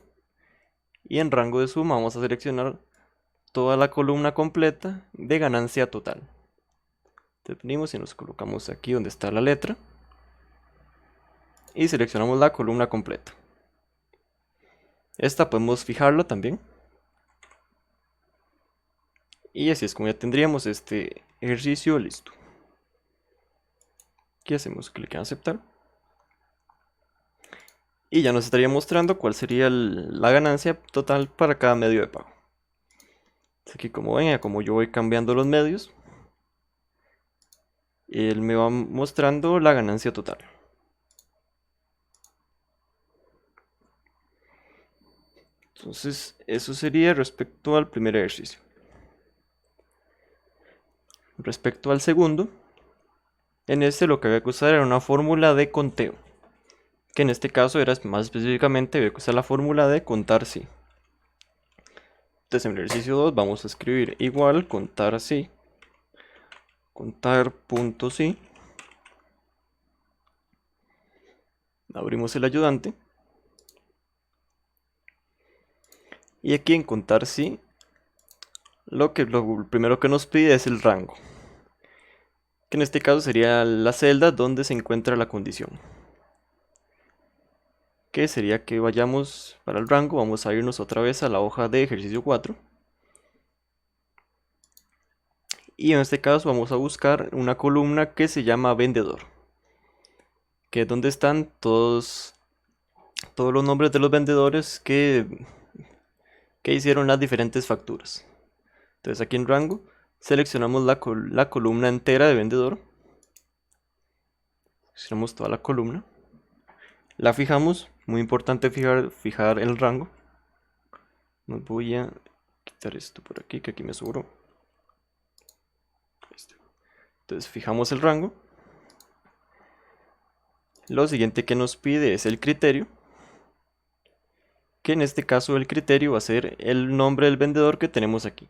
Y en rango de suma vamos a seleccionar toda la columna completa de ganancia total. Entonces venimos y nos colocamos aquí donde está la letra. Y seleccionamos la columna completa. Esta podemos fijarla también. Y así es como ya tendríamos este ejercicio listo. Aquí hacemos clic en aceptar. Y ya nos estaría mostrando cuál sería la ganancia total para cada medio de pago. Aquí como ven, como yo voy cambiando los medios, él me va mostrando la ganancia total. Entonces eso sería respecto al primer ejercicio. Respecto al segundo, en este lo que había que usar era una fórmula de conteo. Que en este caso era más específicamente había que usar la fórmula de contar sí. Entonces en el ejercicio 2 vamos a escribir igual contar sí. Contar punto sí. Abrimos el ayudante. Y aquí en contar sí, lo primero que nos pide es el rango. que en este caso sería la celda donde se encuentra la condición. Que sería que vayamos para el rango, vamos a irnos otra vez a la hoja de ejercicio 4. Y en este caso vamos a buscar una columna que se llama vendedor, que es donde están todos los nombres de los vendedores que hicieron las diferentes facturas. Entonces aquí en rango seleccionamos la columna entera de vendedor, seleccionamos toda la columna, la fijamos, muy importante fijar el rango. Nos voy a quitar esto por aquí, que aquí me sobró. Entonces fijamos el rango. Lo siguiente que nos pide es el criterio, que en este caso el criterio va a ser el nombre del vendedor que tenemos aquí.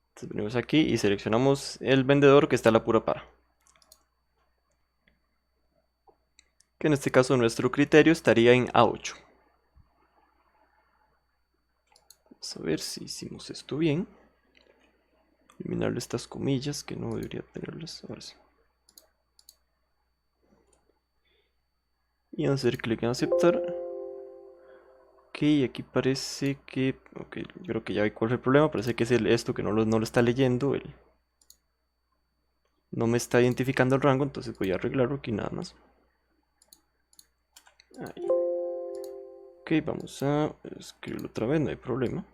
Entonces venimos aquí y seleccionamos el vendedor que está a la pura para. Que en este caso nuestro criterio estaría en A8. Vamos a ver si hicimos esto bien. Eliminarle estas comillas que no debería tenerlas. Ahora sí. Y vamos a hacer clic en aceptar. Ok, aquí parece que... Ok, yo creo que ya vi cuál es el problema. Parece que es esto que no lo está leyendo. No me está identificando el rango, entonces voy a arreglarlo aquí nada más. Ahí. Ok, vamos a escribirlo otra vez, no hay problema.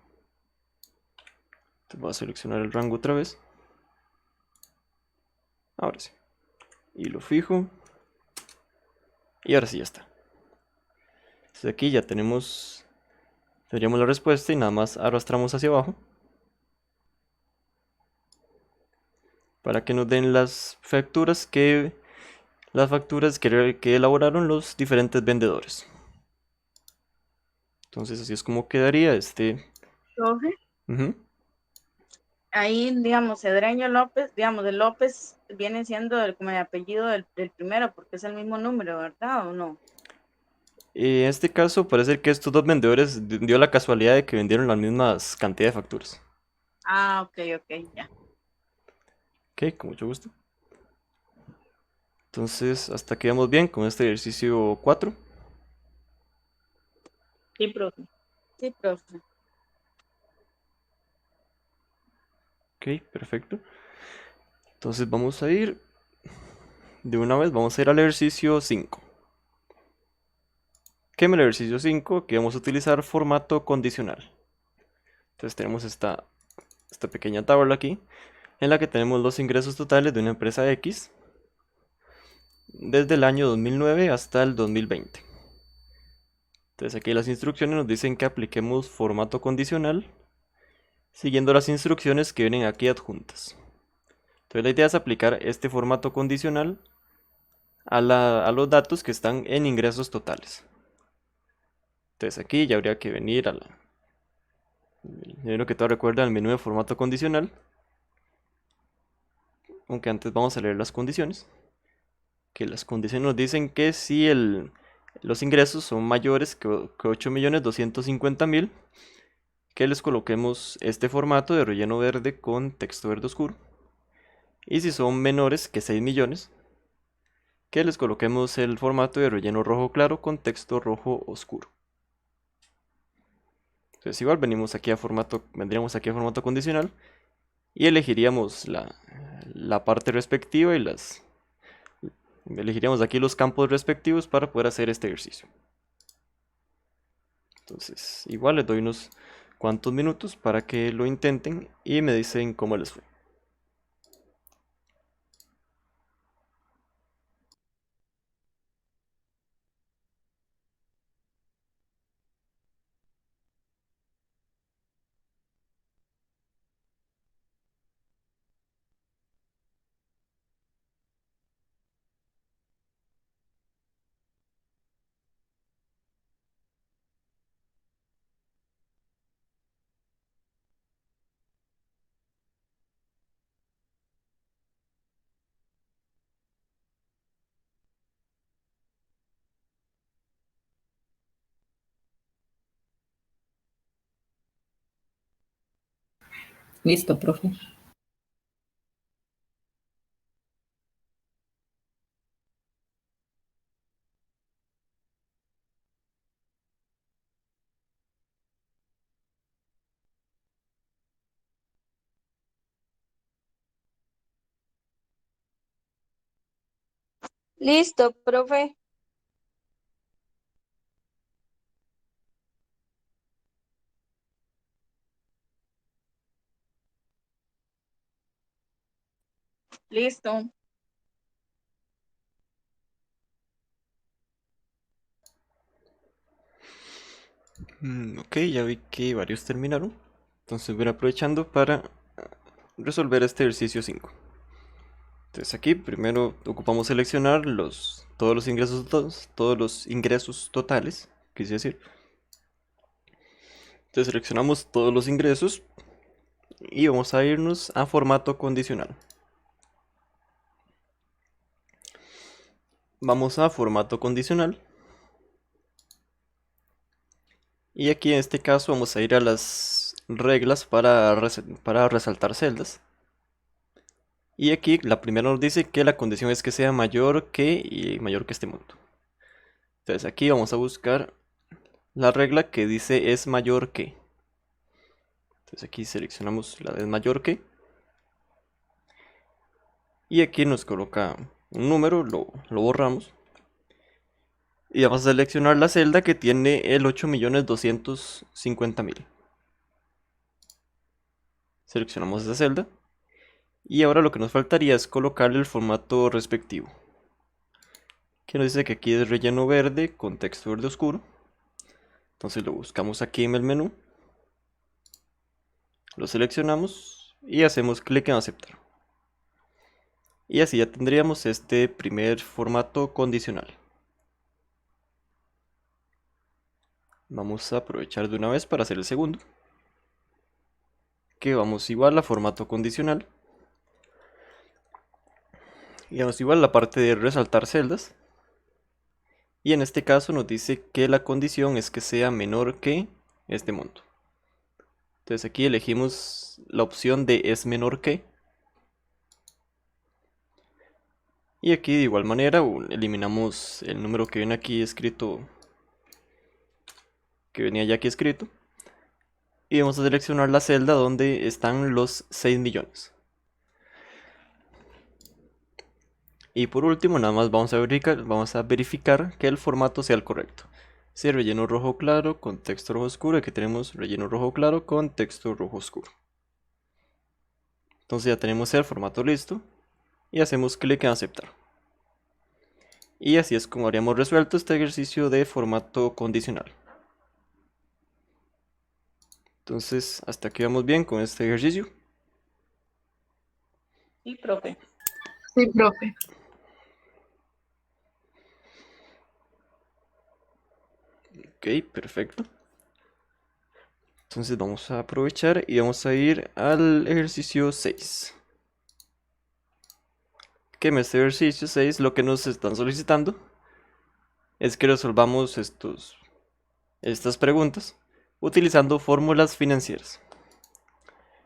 Entonces voy a seleccionar el rango otra vez. Ahora sí. Y lo fijo. Y ahora sí ya está. Entonces aquí ya tendríamos la respuesta y nada más arrastramos hacia abajo. Para que nos den las facturas que elaboraron los diferentes vendedores. Entonces así es como quedaría este. Profe, Ujú. ahí, digamos, Cedreño López, digamos, el López viene siendo como el apellido del primero, porque es el mismo número, ¿verdad? ¿O no? En este caso parece que estos dos vendedores dio la casualidad de que vendieron las mismas cantidad de facturas. Ah, ok, ya. Ok, con mucho gusto. Entonces hasta aquí vamos bien con este ejercicio 4. Sí, profe. Sí, profe. Ok, perfecto. Entonces vamos a ir de una vez, vamos a ir al ejercicio 5. Que en el ejercicio 5 aquí vamos a utilizar formato condicional. Entonces tenemos esta pequeña tabla aquí en la que tenemos los ingresos totales de una empresa X desde el año 2009 hasta el 2020. Entonces aquí las instrucciones nos dicen que apliquemos formato condicional siguiendo las instrucciones que vienen aquí adjuntas. Entonces la idea es aplicar este formato condicional a los datos que están en ingresos totales. Entonces aquí ya habría que venir yo creo que todo recuerda el menú de formato condicional. Aunque antes vamos a leer las condiciones. Que las condiciones nos dicen que si los ingresos son mayores que 8.250.000, que les coloquemos este formato de relleno verde con texto verde oscuro. Y si son menores que 6 millones, que les coloquemos el formato de relleno rojo claro con texto rojo oscuro. Entonces igual vendríamos aquí a formato condicional y elegiríamos la parte respectiva y elegiríamos aquí los campos respectivos para poder hacer este ejercicio. Entonces igual les doy unos cuantos minutos para que lo intenten y me dicen cómo les fue. Listo, profe. Listo, profe. Listo. Ok, ya vi que varios terminaron. Entonces voy a ir aprovechando para resolver este ejercicio 5. Entonces aquí primero ocupamos seleccionar todos los ingresos totales, quise decir. Entonces seleccionamos todos los ingresos y vamos a irnos a formato condicional. Vamos a formato condicional. Y aquí en este caso vamos a ir a las reglas para resaltar celdas. Y aquí la primera nos dice que la condición es que sea mayor que y mayor que este monto. Entonces aquí vamos a buscar la regla que dice es mayor que. Entonces aquí seleccionamos la de es mayor que. Y aquí nos coloca un número, lo borramos. Y vamos a seleccionar la celda que tiene el 8.250.000. Seleccionamos esa celda. Y ahora lo que nos faltaría es colocarle el formato respectivo. Que nos dice que aquí es relleno verde con texto verde oscuro. Entonces lo buscamos aquí en el menú. Lo seleccionamos y hacemos clic en aceptar. Y así ya tendríamos este primer formato condicional. Vamos a aprovechar de una vez para hacer el segundo. Que vamos igual a formato condicional. Y vamos igual a la parte de resaltar celdas. Y en este caso nos dice que la condición es que sea menor que este monto. Entonces aquí elegimos la opción de es menor que. Y aquí de igual manera eliminamos el número que viene aquí escrito, que venía ya aquí escrito. Y vamos a seleccionar la celda donde están los 6 millones. Y por último nada más vamos a verificar que el formato sea el correcto. Si relleno rojo claro con texto rojo oscuro, aquí tenemos relleno rojo claro con texto rojo oscuro. Entonces ya tenemos el formato listo y hacemos clic en aceptar. Y así es como habríamos resuelto este ejercicio de formato condicional. Entonces hasta aquí vamos bien con este ejercicio. Sí, profe. Sí, profe. Ok, perfecto. Entonces vamos a aprovechar y vamos a ir al ejercicio 6. Que en este ejercicio 6 lo que nos están solicitando es que resolvamos estas preguntas utilizando fórmulas financieras.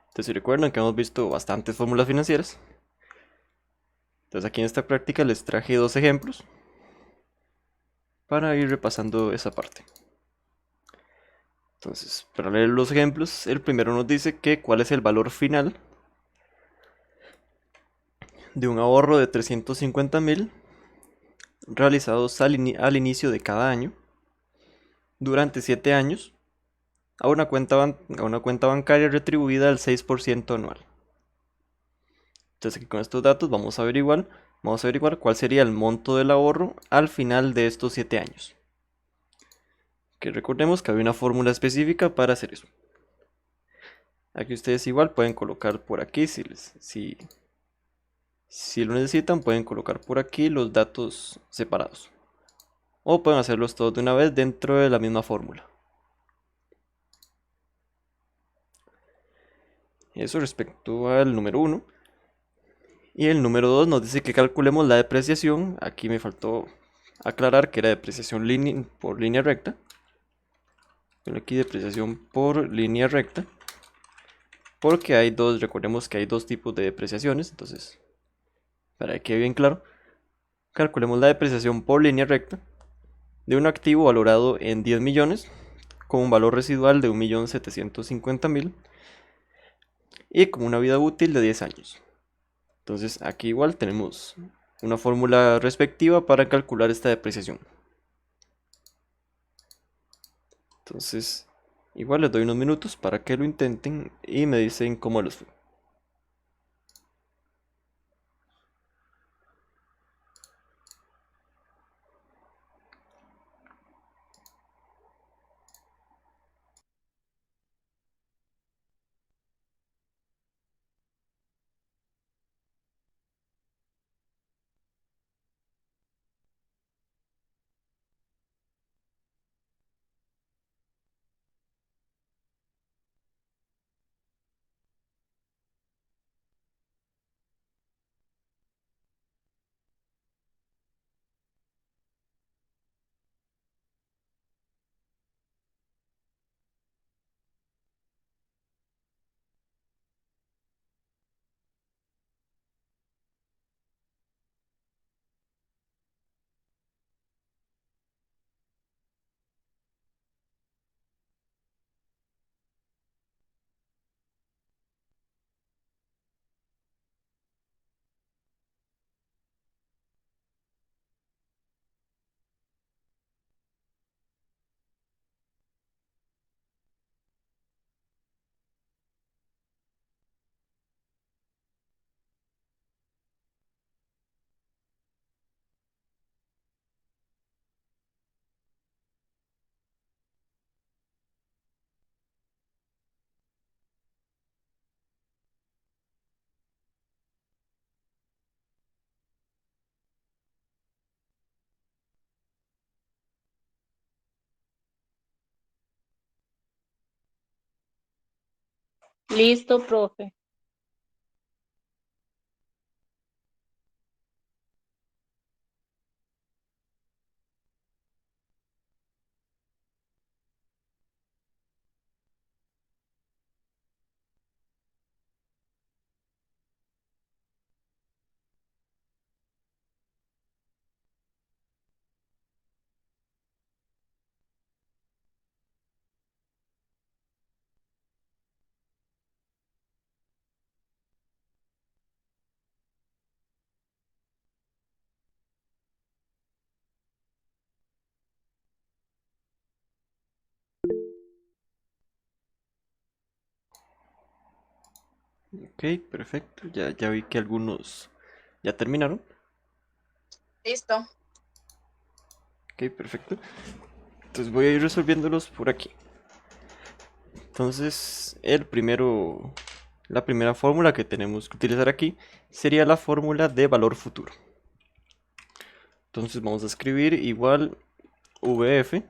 Entonces si recuerdan que hemos visto bastantes fórmulas financieras. Entonces aquí en esta práctica les traje 2 ejemplos para ir repasando esa parte. Entonces, para leer los ejemplos, el primero nos dice que cuál es el valor final de un ahorro de 350.000 realizados al inicio de cada año durante 7 años a una cuenta bancaria retribuida al 6% anual. Entonces aquí con estos datos vamos a averiguar cuál sería el monto del ahorro al final de estos 7 años. Que recordemos que hay una fórmula específica para hacer eso. Aquí ustedes igual pueden colocar por aquí, si lo necesitan, pueden colocar por aquí los datos separados. O pueden hacerlos todos de una vez dentro de la misma fórmula. Eso respecto al número 1. Y el número 2 nos dice que calculemos la depreciación. Aquí me faltó aclarar que era depreciación por línea recta. Aquí depreciación por línea recta. Porque recordemos que hay dos tipos de depreciaciones. Entonces, para que quede bien claro, calculemos la depreciación por línea recta de un activo valorado en 10 millones con un valor residual de 1.750.000 y con una vida útil de 10 años. Entonces aquí igual tenemos una fórmula respectiva para calcular esta depreciación. Entonces, igual les doy unos minutos para que lo intenten y me dicen cómo les fue. Listo, profe. Ok, perfecto. Ya vi que algunos ya terminaron. Listo. Ok, perfecto. Entonces voy a ir resolviéndolos por aquí. Entonces, la primera fórmula que tenemos que utilizar aquí sería la fórmula de valor futuro. Entonces vamos a escribir igual VF.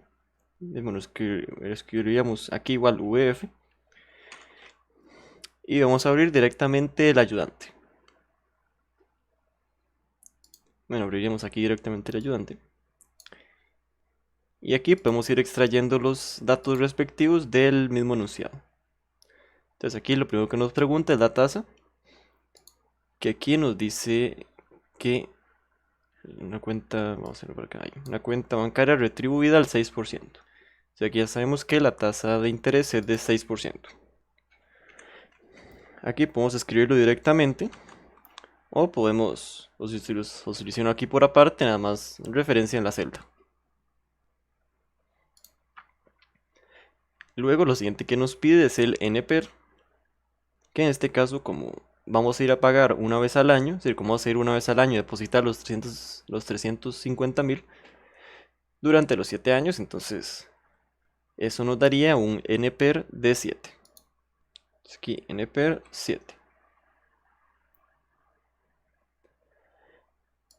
Bueno, escribiríamos aquí igual VF. Y vamos a abrir directamente el ayudante. Bueno, abriríamos aquí directamente el ayudante. Y aquí podemos ir extrayendo los datos respectivos del mismo enunciado. Entonces aquí lo primero que nos pregunta es la tasa. Que aquí nos dice que una cuenta, vamos a hacerlo por acá, hay una cuenta bancaria retribuida al 6%. O sea, aquí ya sabemos que la tasa de interés es de 6%. Aquí podemos escribirlo directamente. O podemos, o si lo soluciono aquí por aparte, nada más referencia en la celda. Luego lo siguiente que nos pide es el NPER, que en este caso como vamos a ir a pagar una vez al año, es decir, como vamos a ir una vez al año a depositar los 350.000 durante los 7 años, entonces eso nos daría un NPER de 7. Aquí NPER 7.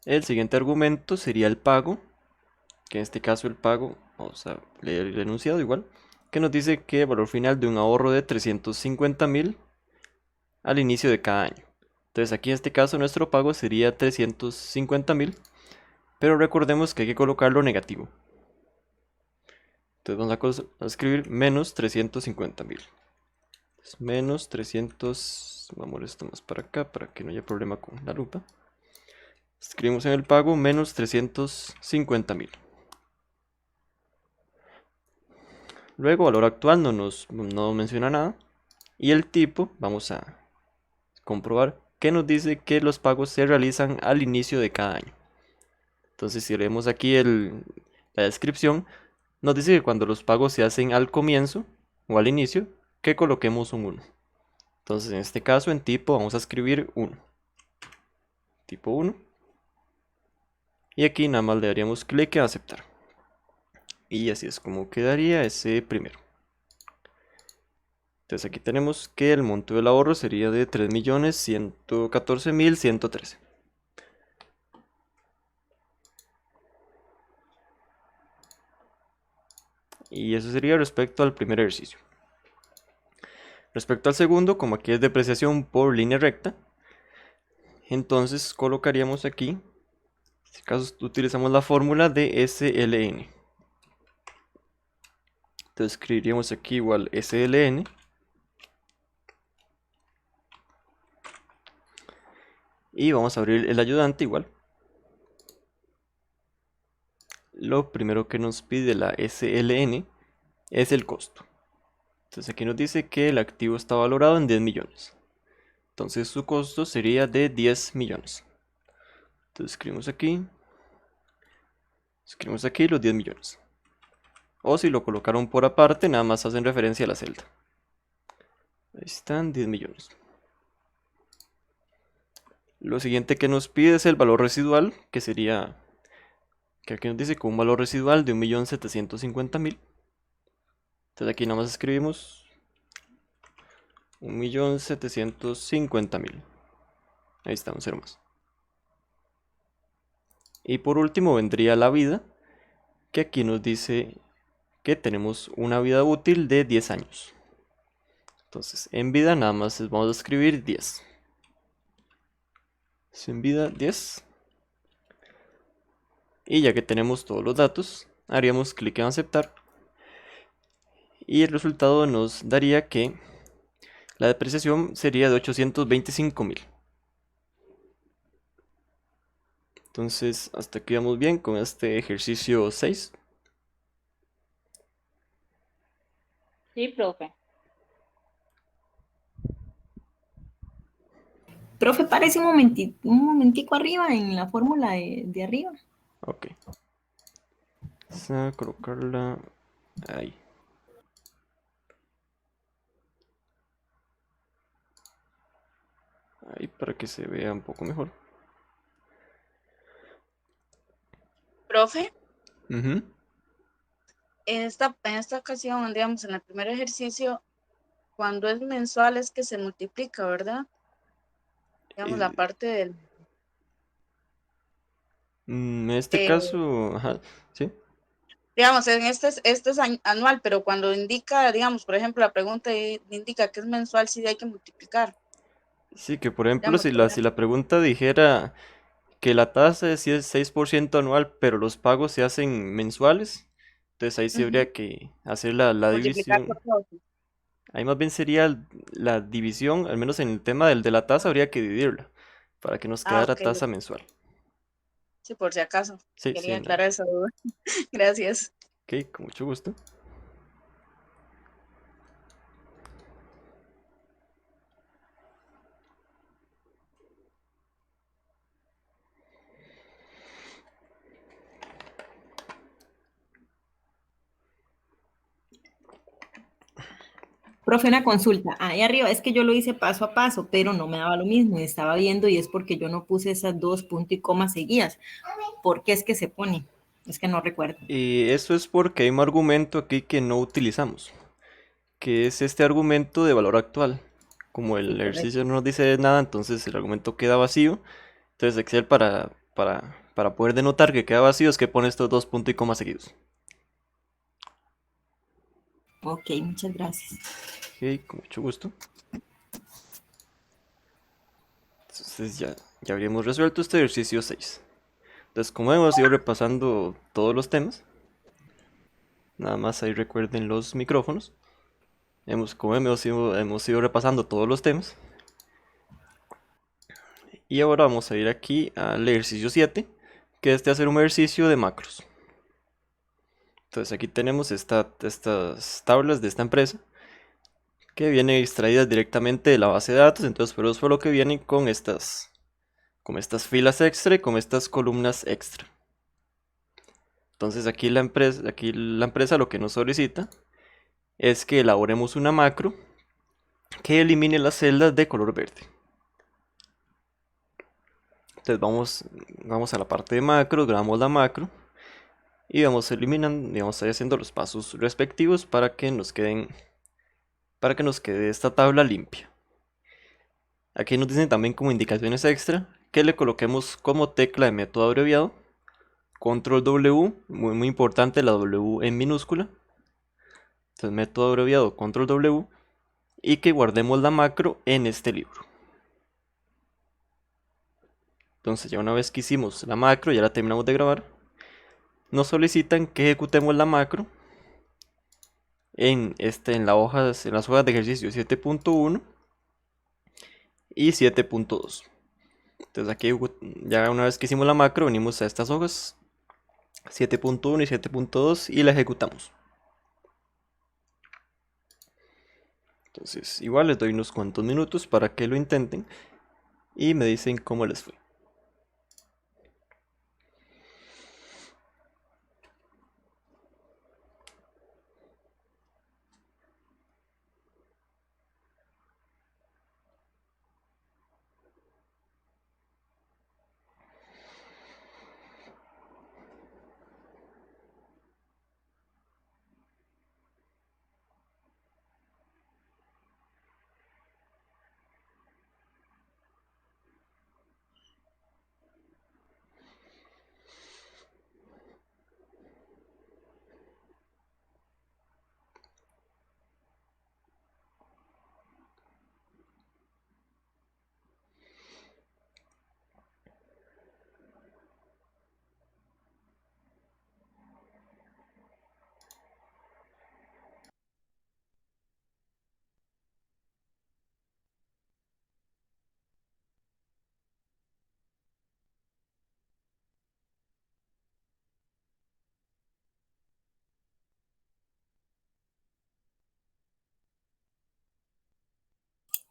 El siguiente argumento sería el pago, que en este caso el pago, vamos a leer el enunciado igual, que nos dice que el valor final de un ahorro de 350.000 al inicio de cada año. Entonces aquí en este caso nuestro pago sería 350.000, pero recordemos que hay que colocarlo negativo. Entonces vamos a escribir menos 350.000. Menos 300, vamos a esto más para acá para que no haya problema con la lupa. Escribimos en el pago menos 350.000. Luego valor actual no menciona nada. Y el tipo, vamos a comprobar que nos dice que los pagos se realizan al inicio de cada año. Entonces, si leemos aquí la descripción, nos dice que cuando los pagos se hacen al comienzo o al inicio, que coloquemos un 1. Entonces, en este caso, en tipo vamos a escribir 1. Tipo 1. Y aquí nada más le daríamos clic en aceptar. Y así es como quedaría ese primero. Entonces aquí tenemos que el monto del ahorro sería de 3.114.113. Y eso sería respecto al primer ejercicio. Respecto al segundo, como aquí es depreciación por línea recta, entonces colocaríamos aquí, en este caso utilizamos la fórmula de SLN. Entonces escribiríamos aquí igual SLN. Y vamos a abrir el ayudante igual. Lo primero que nos pide la SLN es el costo. Entonces aquí nos dice que el activo está valorado en 10 millones. Entonces su costo sería de 10 millones. Entonces escribimos aquí los 10 millones. O si lo colocaron por aparte, nada más hacen referencia a la celda. Ahí están 10 millones. Lo siguiente que nos pide es el valor residual, que sería, que aquí nos dice con un valor residual de 1.750.000. Entonces aquí nada más escribimos 1.750.000. Ahí está, un cero más. Y por último vendría la vida, que aquí nos dice que tenemos una vida útil de 10 años. Entonces en vida nada más vamos a escribir 10. En vida 10. Y ya que tenemos todos los datos, haríamos clic en aceptar. Y el resultado nos daría que la depreciación sería de 825.000. Entonces, hasta aquí vamos bien con este ejercicio 6. Sí, profe. Profe, parece un momentico arriba en la fórmula de arriba. Ok. Vamos a colocarla ahí. Ahí para que se vea un poco mejor. Profe, Ujú. en esta ocasión, digamos, en el primer ejercicio, cuando es mensual es que se multiplica, ¿verdad? Digamos, la parte del... En este eh, caso, ajá, sí. digamos, en este es anual, pero cuando indica, digamos, por ejemplo, la pregunta indica que es mensual, sí hay que multiplicar. Sí, que por ejemplo, Digamos, si la pregunta dijera que la tasa sí es 6% anual, pero los pagos se hacen mensuales, entonces ahí sí ujú, habría que hacer la multiplicar por división. todo. Ahí más bien sería la división, al menos en el tema de la tasa, habría que dividirla para que nos Ah, quedara ok. tasa mensual. Sí, por si acaso. Sí, sí, Quería aclarar esa duda. Gracias. ok, con mucho gusto. Profe, una consulta. Ahí arriba es que yo lo hice paso a paso, pero no me daba lo mismo. Estaba viendo y es porque yo no puse esas dos puntos y comas seguidas. ¿Por qué es que se pone? Es que no recuerdo. Y eso es porque hay un argumento aquí que no utilizamos, que es este argumento de valor actual. Como Sí, el correcto. ejercicio no nos dice nada, entonces el argumento queda vacío. Entonces Excel para poder denotar que queda vacío es que pone estos dos puntos y comas seguidos. Ok, muchas gracias. Ok, con mucho gusto. Entonces ya habríamos resuelto este ejercicio 6. Entonces como hemos ido repasando todos los temas, nada más ahí recuerden los micrófonos. Como hemos ido repasando todos los temas. Y ahora vamos a ir aquí al ejercicio 7, que es de hacer un ejercicio de macros. Entonces aquí tenemos estas tablas de esta empresa, que vienen extraídas directamente de la base de datos. Entonces, por eso fue lo que vienen con estas filas extra y con estas columnas extra. Entonces aquí la empresa lo que nos solicita es que elaboremos una macro que elimine las celdas de color verde. Entonces vamos a la parte de macros, grabamos la macro y vamos eliminando, y vamos a ir haciendo los pasos respectivos para que nos quede esta tabla limpia. Aquí nos dicen también como indicaciones extra que le coloquemos como tecla de método abreviado control W, muy importante la W en minúscula. Entonces método abreviado control W, y que guardemos la macro en este libro. Entonces ya una vez que hicimos la macro, ya la terminamos de grabar, nos solicitan que ejecutemos la macro en las hojas de ejercicio 7.1 y 7.2. Entonces aquí ya una vez que hicimos la macro, venimos a estas hojas 7.1 y 7.2 y la ejecutamos. Entonces igual les doy unos cuantos minutos para que lo intenten y me dicen cómo les fue.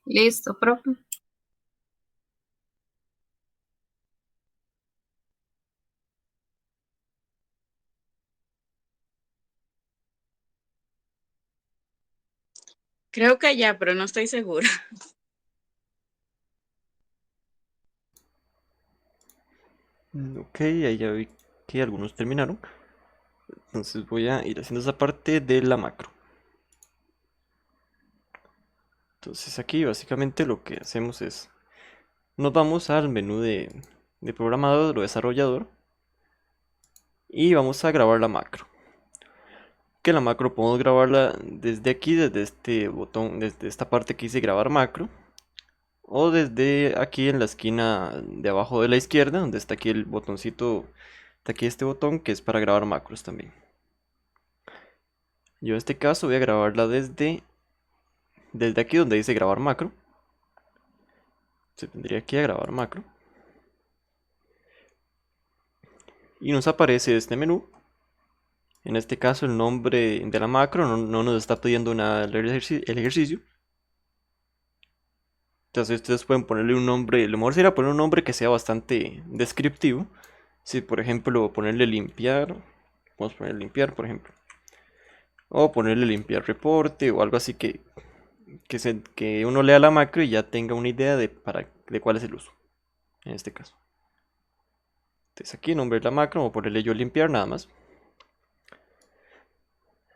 Listo, profe. Creo que ya, pero no estoy segura. Ok, ahí ya vi que algunos terminaron. Entonces voy a ir haciendo esa parte de la macro. Entonces aquí básicamente lo que hacemos es, nos vamos al menú de programador o desarrollador y vamos a grabar la macro. Que la macro podemos grabarla desde aquí, desde este botón, desde esta parte que dice grabar macro, o desde aquí en la esquina de abajo de la izquierda, donde está aquí el botoncito, está aquí este botón que es para grabar macros también. Yo en este caso voy a grabarla desde aquí donde dice grabar macro. Se tendría aquí a grabar macro. Y nos aparece este menú. En este caso el nombre de la macro no nos está pidiendo nada el ejercicio. Entonces ustedes pueden ponerle un nombre, lo mejor sería poner un nombre que sea bastante descriptivo. Si por ejemplo ponerle limpiar, vamos a poner limpiar por ejemplo. O ponerle limpiar reporte o algo así que uno lea la macro y ya tenga una idea de cuál es el uso. En este caso. Entonces aquí nombre de la macro, vamos a ponerle yo limpiar nada más.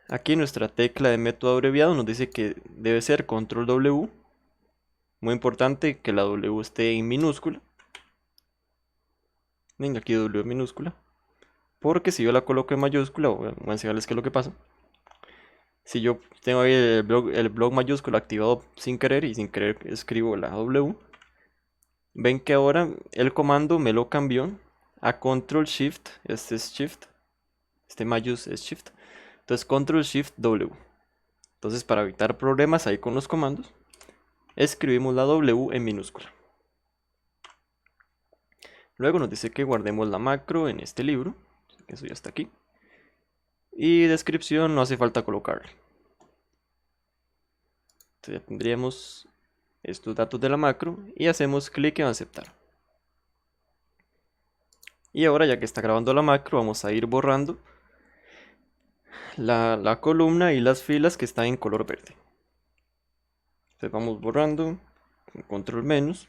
Aquí nuestra tecla de método abreviado nos dice que debe ser control W. Muy importante que la W esté en minúscula. Venga, aquí W minúscula. Porque si yo la coloco en mayúscula, voy a enseñarles qué es lo que pasa. Si yo tengo ahí el blog mayúsculo activado sin querer y sin querer escribo la W, ven que ahora el comando me lo cambió a control shift, este es shift, este mayús es shift, entonces control shift W. Entonces para evitar problemas ahí con los comandos, escribimos la W en minúscula. Luego nos dice que guardemos la macro en este libro, eso ya está aquí. Y descripción no hace falta colocarle. Entonces ya tendríamos estos datos de la macro y hacemos clic en aceptar. Y ahora, ya que está grabando la macro, vamos a ir borrando la columna y las filas que están en color verde. Entonces vamos borrando con control menos,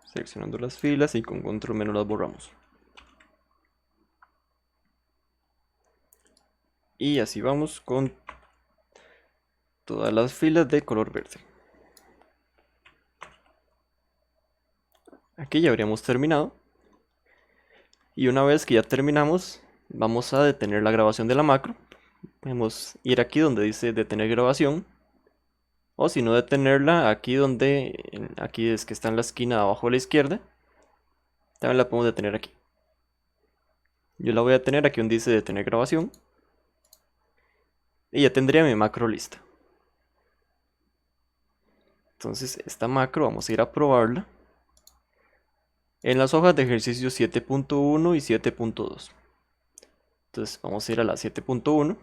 seleccionando las filas, y con control menos las borramos. Y así vamos con todas las filas de color verde. Aquí ya habríamos terminado. Y una vez que ya terminamos, vamos a detener la grabación de la macro. Podemos ir aquí donde dice detener grabación. O si no, detenerla aquí aquí es que está en la esquina abajo a la izquierda. También la podemos detener aquí. Yo la voy a detener aquí donde dice detener grabación. Y ya tendría mi macro lista. Entonces esta macro vamos a ir a probarla en las hojas de ejercicio 7.1 y 7.2. Entonces vamos a ir a la 7.1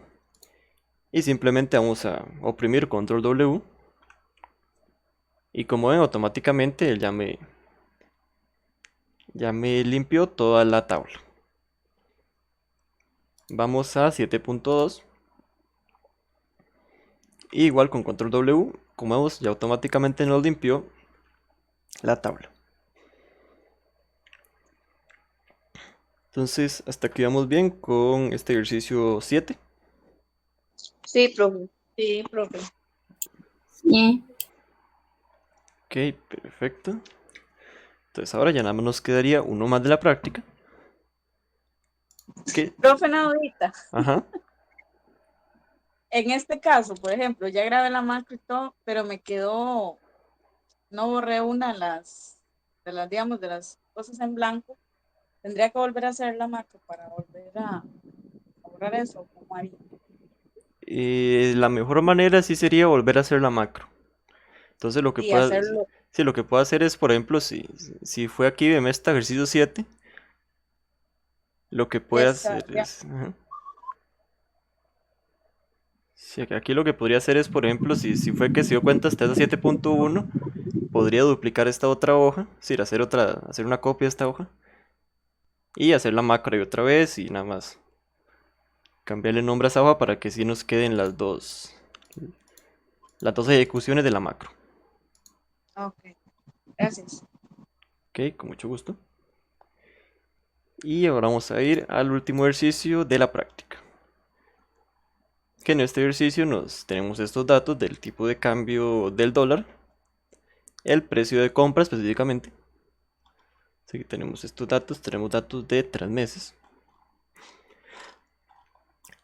y simplemente vamos a oprimir control W. Y como ven, automáticamente él ya me limpió toda la tabla. Vamos a 7.2. Igual con control W, como vemos, ya automáticamente nos limpió la tabla. Entonces, hasta aquí vamos bien con este ejercicio 7. Sí, profe. Sí, profe. Sí. Ok, perfecto. Entonces ahora ya nada más nos quedaría uno más de la práctica. ¿Qué? Profe, una dudita. Ajá. En este caso, por ejemplo, ya grabé la macro y todo, pero me quedó, no borré una digamos, de las cosas en blanco. Tendría que volver a hacer la macro para volver a borrar eso, como haría. La mejor manera sí sería volver a hacer la macro. Entonces Y hacerlo. sí, lo que puedo hacer es, por ejemplo, si fue aquí, veme este ejercicio 7, lo que puede hacer es... ajá. Sí, aquí lo que podría hacer es, por ejemplo, si fue que se dio cuenta hasta esa 7.1, podría duplicar esta otra hoja, es decir, hacer una copia de esta hoja y hacer la macro y otra vez y nada más cambiarle nombre a esa hoja para que sí nos queden las dos ejecuciones de la macro. Ok, gracias. Ok, con mucho gusto. Y ahora vamos a ir al último ejercicio de la práctica. Que en este ejercicio tenemos estos datos del tipo de cambio del dólar, el precio de compra específicamente. Así que tenemos estos datos, tenemos datos de 3 meses.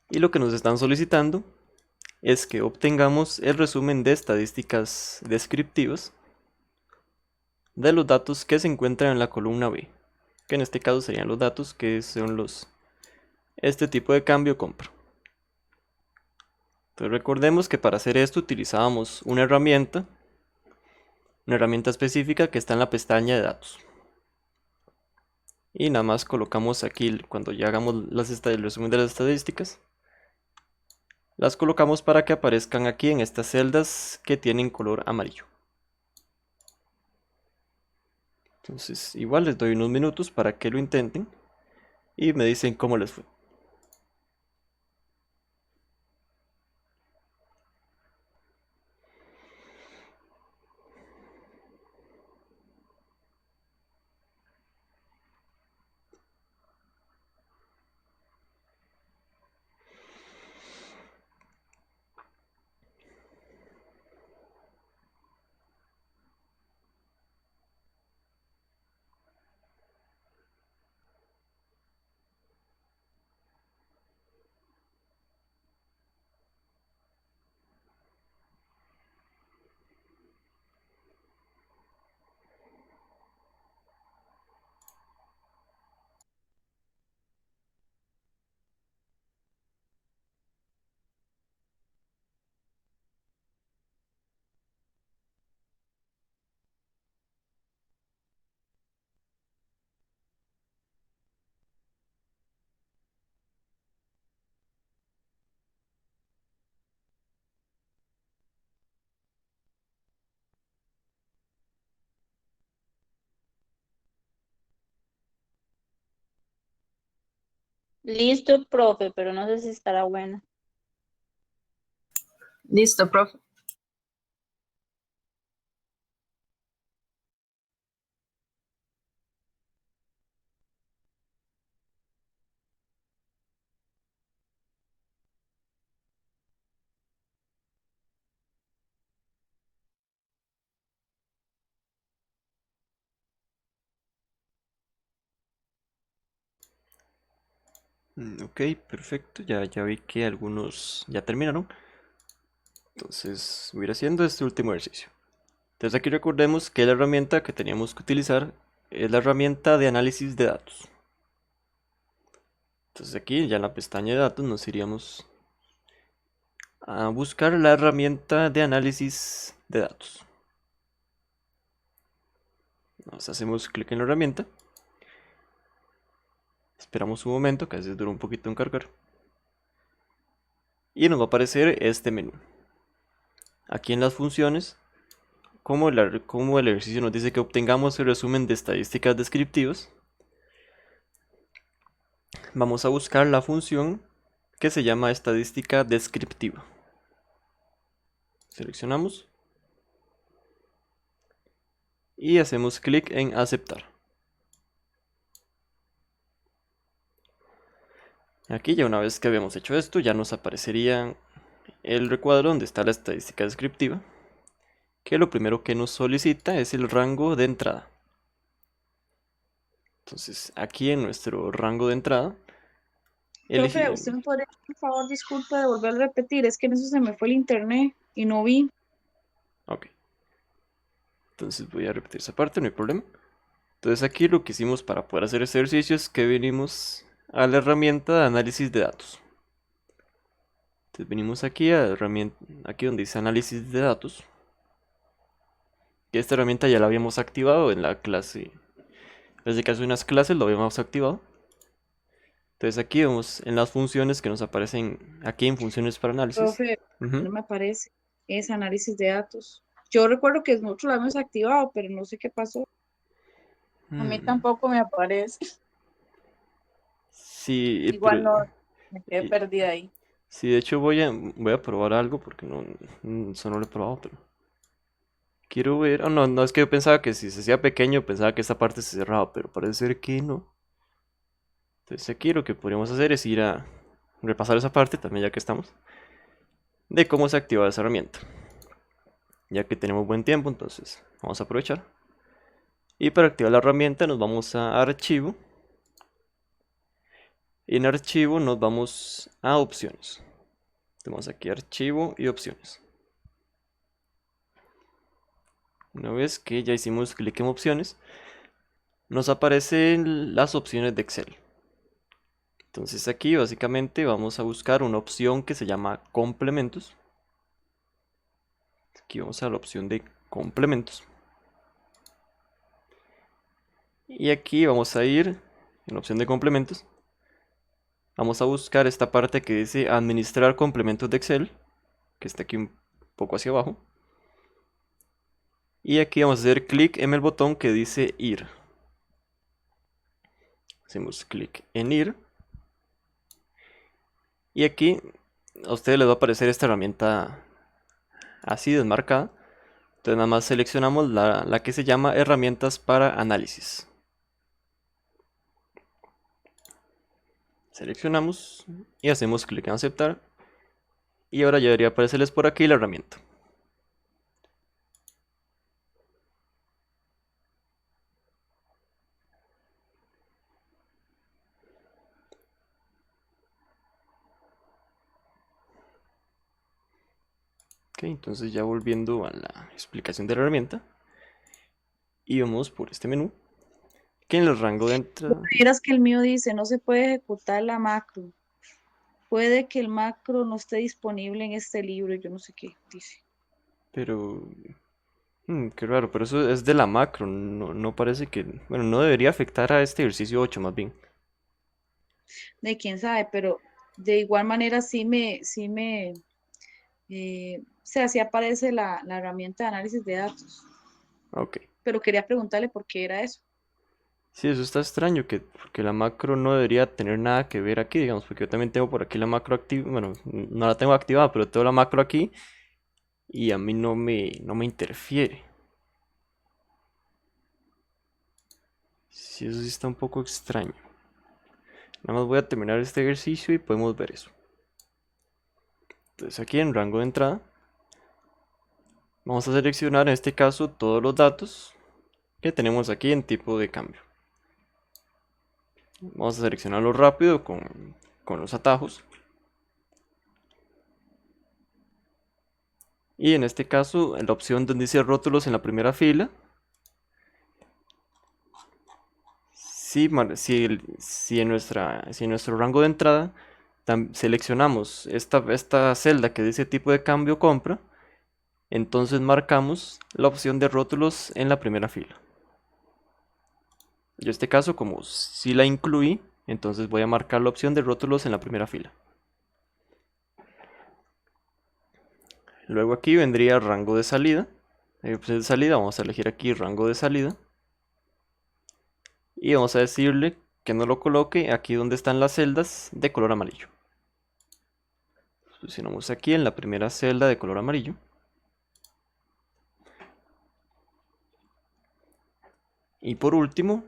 Y lo que nos están solicitando es que obtengamos el resumen de estadísticas descriptivas de los datos que se encuentran en la columna B, que en este caso serían los datos que son este tipo de cambio compra. Entonces recordemos que para hacer esto utilizábamos una herramienta específica que está en la pestaña de datos. Y nada más colocamos aquí, cuando ya hagamos el resumen de las estadísticas, las colocamos para que aparezcan aquí en estas celdas que tienen color amarillo. Entonces igual les doy unos minutos para que lo intenten y me dicen cómo les fue. Listo, profe, pero no sé si estará bueno. Listo, profe. Ok, perfecto. Ya vi que algunos ya terminaron. Entonces voy a ir haciendo este último ejercicio. Entonces aquí recordemos que la herramienta que teníamos que utilizar es la herramienta de análisis de datos. Entonces aquí ya en la pestaña de datos nos iríamos a buscar la herramienta de análisis de datos. Nos hacemos clic en la herramienta. Esperamos un momento, que a veces dura un poquito en cargar. Y nos va a aparecer este menú. Aquí en las funciones, como el ejercicio nos dice que obtengamos el resumen de estadísticas descriptivas, vamos a buscar la función que se llama estadística descriptiva. Seleccionamos y hacemos clic en aceptar. Aquí ya una vez que habíamos hecho esto, ya nos aparecería el recuadro donde está la estadística descriptiva, que lo primero que nos solicita es el rango de entrada. Entonces aquí en nuestro rango de entrada, Profe, ¿usted me podría, por favor, disculpe, de volver a repetir? Es que en eso se me fue el internet y no vi. ok. Entonces voy a repetir esa parte, no hay problema. Entonces aquí lo que hicimos para poder hacer este ejercicio es que venimos a la herramienta de análisis de datos. Entonces venimos aquí a herramienta, aquí donde dice análisis de datos. Y esta herramienta ya la habíamos activado en la clase. Desde que hace unas clases lo habíamos activado. Entonces aquí vemos en las funciones que nos aparecen aquí en funciones para análisis. Profe, Ujú. no me aparece. Es análisis de datos. Yo recuerdo que nosotros lo hemos activado, pero no sé qué pasó. A mí Mm, tampoco me aparece. Sí, Igual no, me quedé y- perdida ahí. sí, de hecho voy a probar algo porque no, eso no lo he probado, pero quiero ver. Oh, no, no, es que yo pensaba que si se hacía pequeño, pensaba que esta parte se cerraba, pero parece ser que no. Entonces aquí lo que podríamos hacer es ir a repasar esa parte también ya que estamos, de cómo se activa esa herramienta. Ya que tenemos buen tiempo, entonces vamos a aprovechar. Y para activar la herramienta nos vamos a archivo. Y en archivo nos vamos a opciones. Tenemos aquí archivo y opciones. Una vez que ya hicimos clic en opciones, nos aparecen las opciones de Excel. Entonces aquí básicamente vamos a buscar una opción que se llama complementos. Aquí vamos a la opción de complementos. Y aquí vamos a ir en la opción de complementos. Vamos a buscar esta parte que dice administrar complementos de Excel, que está aquí un poco hacia abajo. Y aquí vamos a hacer clic en el botón que dice ir. Hacemos clic en ir. Y aquí a ustedes les va a aparecer esta herramienta así desmarcada. Entonces nada más seleccionamos la que se llama herramientas para análisis. Seleccionamos y hacemos clic en aceptar. Y ahora ya debería aparecerles por aquí la herramienta. Ok, entonces ya volviendo a la explicación de la herramienta. Y vamos por este menú. Que en el rango de entrada. Vieras que el mío dice, no se puede ejecutar la macro. Puede que el macro no esté disponible en este libro, yo no sé qué dice. Pero qué raro, pero eso es de la macro, no, no parece que, bueno, no debería afectar a este ejercicio 8 más bien. De quién sabe, pero de igual manera o sea, sí aparece la herramienta de análisis de datos. Ok, Pero quería preguntarle por qué era eso. Sí, eso está extraño, porque la macro no debería tener nada que ver aquí, digamos, porque yo también tengo por aquí la macro activa, bueno, no la tengo activada, pero tengo la macro aquí y a mí no me interfiere. Sí, eso sí está un poco extraño. Nada más voy a terminar este ejercicio y podemos ver eso. Entonces aquí en rango de entrada, vamos a seleccionar en este caso todos los datos que tenemos aquí en tipo de cambio. Vamos a seleccionarlo rápido con los atajos. Y en este caso, en la opción donde dice rótulos en la primera fila, si en nuestro rango de entrada seleccionamos esta celda que dice tipo de cambio compra, entonces marcamos la opción de rótulos en la primera fila. Yo en este caso, como si la incluí, entonces voy a marcar la opción de rótulos en la primera fila. Luego aquí vendría rango de salida. En opción de salida vamos a elegir aquí rango de salida. Y vamos a decirle que no lo coloque aquí donde están las celdas de color amarillo. Posicionamos aquí en la primera celda de color amarillo. Y por último,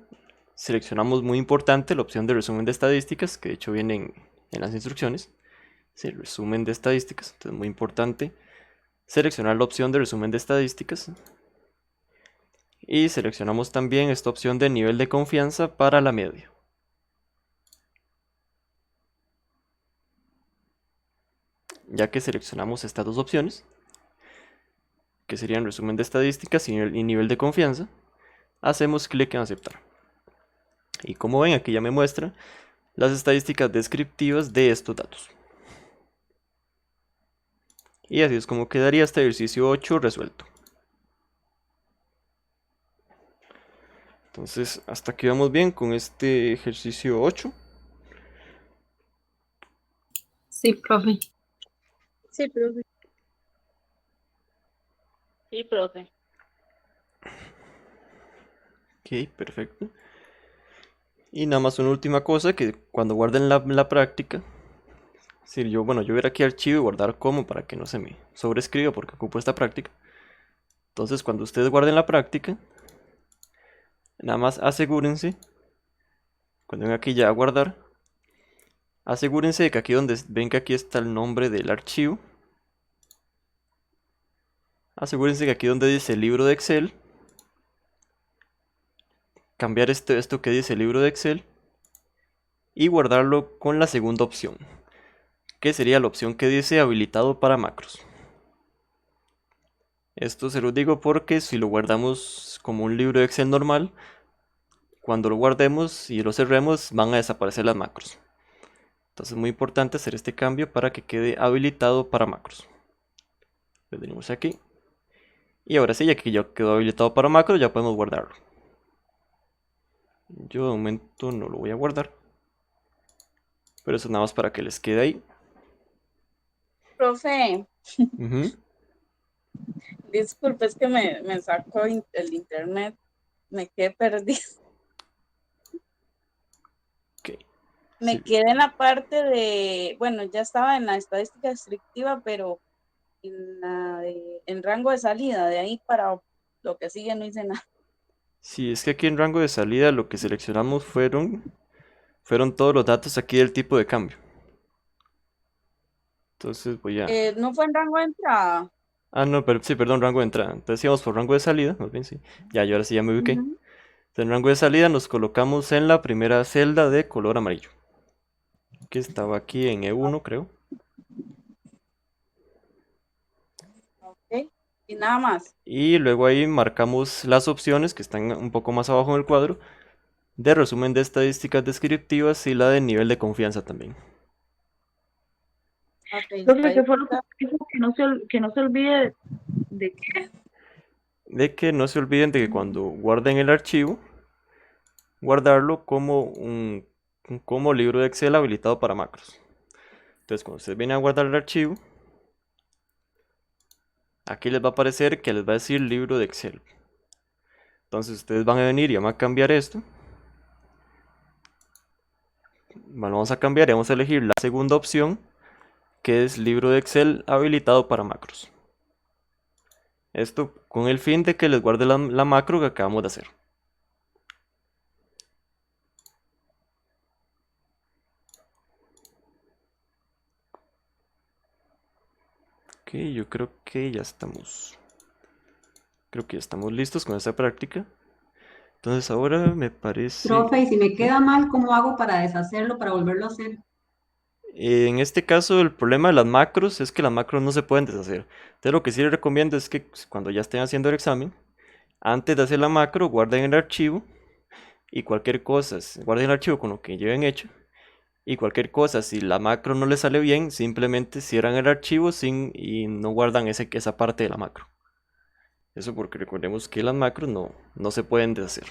seleccionamos, muy importante, la opción de resumen de estadísticas, que de hecho viene en las instrucciones. Sí, resumen de estadísticas, entonces muy importante seleccionar la opción de resumen de estadísticas. Y seleccionamos también esta opción de nivel de confianza para la media. Ya que seleccionamos estas dos opciones, que serían resumen de estadísticas y nivel de confianza, hacemos clic en aceptar. Y como ven, aquí ya me muestra las estadísticas descriptivas de estos datos. Y así es como quedaría este ejercicio 8 resuelto. Entonces, hasta aquí vamos bien con este ejercicio 8. Sí, profe. Sí, profe. Sí, profe. Ok, perfecto. Y nada más una última cosa, que cuando guarden la práctica, si yo voy a ir aquí a archivo y guardar como para que no se me sobrescriba porque ocupo esta práctica. Entonces, cuando ustedes guarden la práctica, nada más asegúrense, cuando vengan aquí ya a guardar, asegúrense de que aquí donde ven que aquí está el nombre del archivo, asegúrense que aquí donde dice libro de Excel, cambiar esto que dice libro de Excel y guardarlo con la segunda opción, que sería la opción que dice habilitado para macros. Esto se los digo porque si lo guardamos como un libro de Excel normal, cuando lo guardemos y lo cerremos van a desaparecer las macros. Entonces es muy importante hacer este cambio para que quede habilitado para macros. Le venimos aquí. Y ahora sí, ya que ya quedó habilitado para macros, ya podemos guardarlo. Yo de momento no lo voy a guardar. Pero eso nada más para que les quede ahí. Profe, Ujú. disculpe, es que me sacó el internet, me quedé perdida. Ok. Me Sí. quedé en la parte de, bueno, ya estaba en la estadística restrictiva, pero en rango de salida, de ahí para lo que sigue no hice nada. Sí, es que aquí en rango de salida lo que seleccionamos fueron todos los datos aquí del tipo de cambio. Entonces voy a... No fue en rango de entrada. Ah, no, pero sí, perdón, rango de entrada. Entonces íbamos por rango de salida, más bien sí. Ya, yo ahora sí ya me ubiqué. Ujú. En rango de salida nos colocamos en la primera celda de color amarillo, que estaba aquí en E1, creo. Ok, y nada más. Y luego ahí marcamos las opciones que están un poco más abajo en el cuadro, de resumen de estadísticas descriptivas y la de nivel de confianza también. Ok, Profe, ¿qué fue lo que estadística. dijo? Que no se olvide de qué. De que no se olviden de que cuando guarden el archivo, guardarlo como libro de Excel habilitado para macros. Entonces cuando ustedes vienen a guardar el archivo, aquí les va a aparecer que les va a decir libro de Excel. Entonces ustedes van a venir y van a cambiar esto Bueno, vamos a cambiar y vamos a elegir la segunda opción, que es libro de Excel habilitado para macros. Esto con el fin de que les guarde la macro que acabamos de hacer. Ok, yo creo que ya estamos. Creo que ya estamos listos con esta práctica. Entonces ahora me parece. Profe, y si me ¿Sí? queda mal, ¿cómo hago para deshacerlo, para volverlo a hacer? En este caso, el problema de las macros es que las macros no se pueden deshacer. Entonces, lo que sí les recomiendo es que cuando ya estén haciendo el examen, antes de hacer la macro, guarden el archivo y cualquier cosa, guarden el archivo con lo que lleven hecho. Y cualquier cosa, si la macro no les sale bien, simplemente cierran el archivo y no guardan esa parte de la macro. Eso porque recordemos que las macros no se pueden deshacer.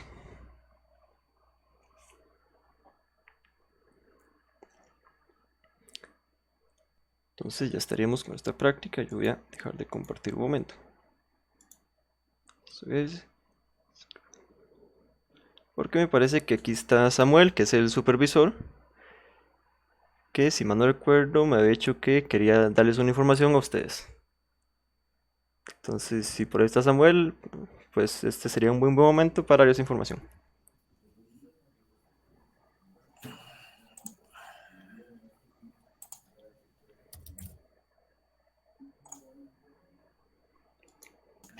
Entonces ya estaríamos con esta práctica. Yo voy a dejar de compartir un momento. Eso es. Porque me parece que aquí está Samuel, que es el supervisor. Que si mal no recuerdo me había dicho que quería darles una información a ustedes. Entonces si por ahí está Samuel, pues este sería un buen momento para darles información.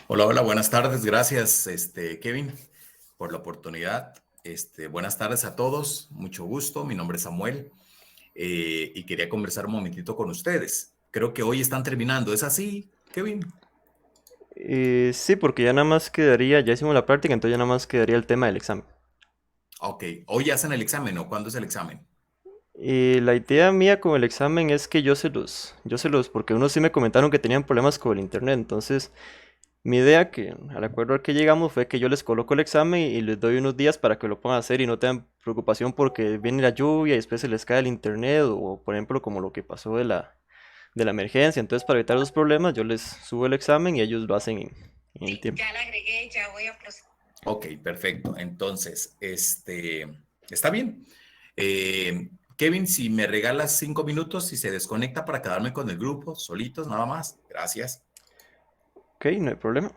Hola, hola, buenas tardes. Gracias, Kevin, por la oportunidad. Buenas tardes a todos. Mucho gusto. Mi nombre es Samuel y quería conversar un momentito con ustedes. Creo que hoy están terminando. ¿Es así, Kevin? Sí, porque ya nada más quedaría, ya hicimos la práctica, entonces ya nada más quedaría el tema del examen. Ok. ¿Hoy hacen el examen o cuándo es el examen? Y la idea mía con el examen es que porque unos sí me comentaron que tenían problemas con el internet, entonces mi idea, que al acuerdo al que llegamos, fue que yo les coloco el examen y les doy unos días para que lo puedan hacer y no tengan preocupación porque viene la lluvia y después se les cae el internet o por ejemplo como lo que pasó de la emergencia. Entonces para evitar los problemas yo les subo el examen y ellos lo hacen en el tiempo. Ya la agregué, ya voy a proceder. Ok, perfecto. Entonces, está bien. Kevin, si me regalas 5 minutos y se desconecta para quedarme con el grupo, solitos, nada más. Gracias. Ok, no hay problema.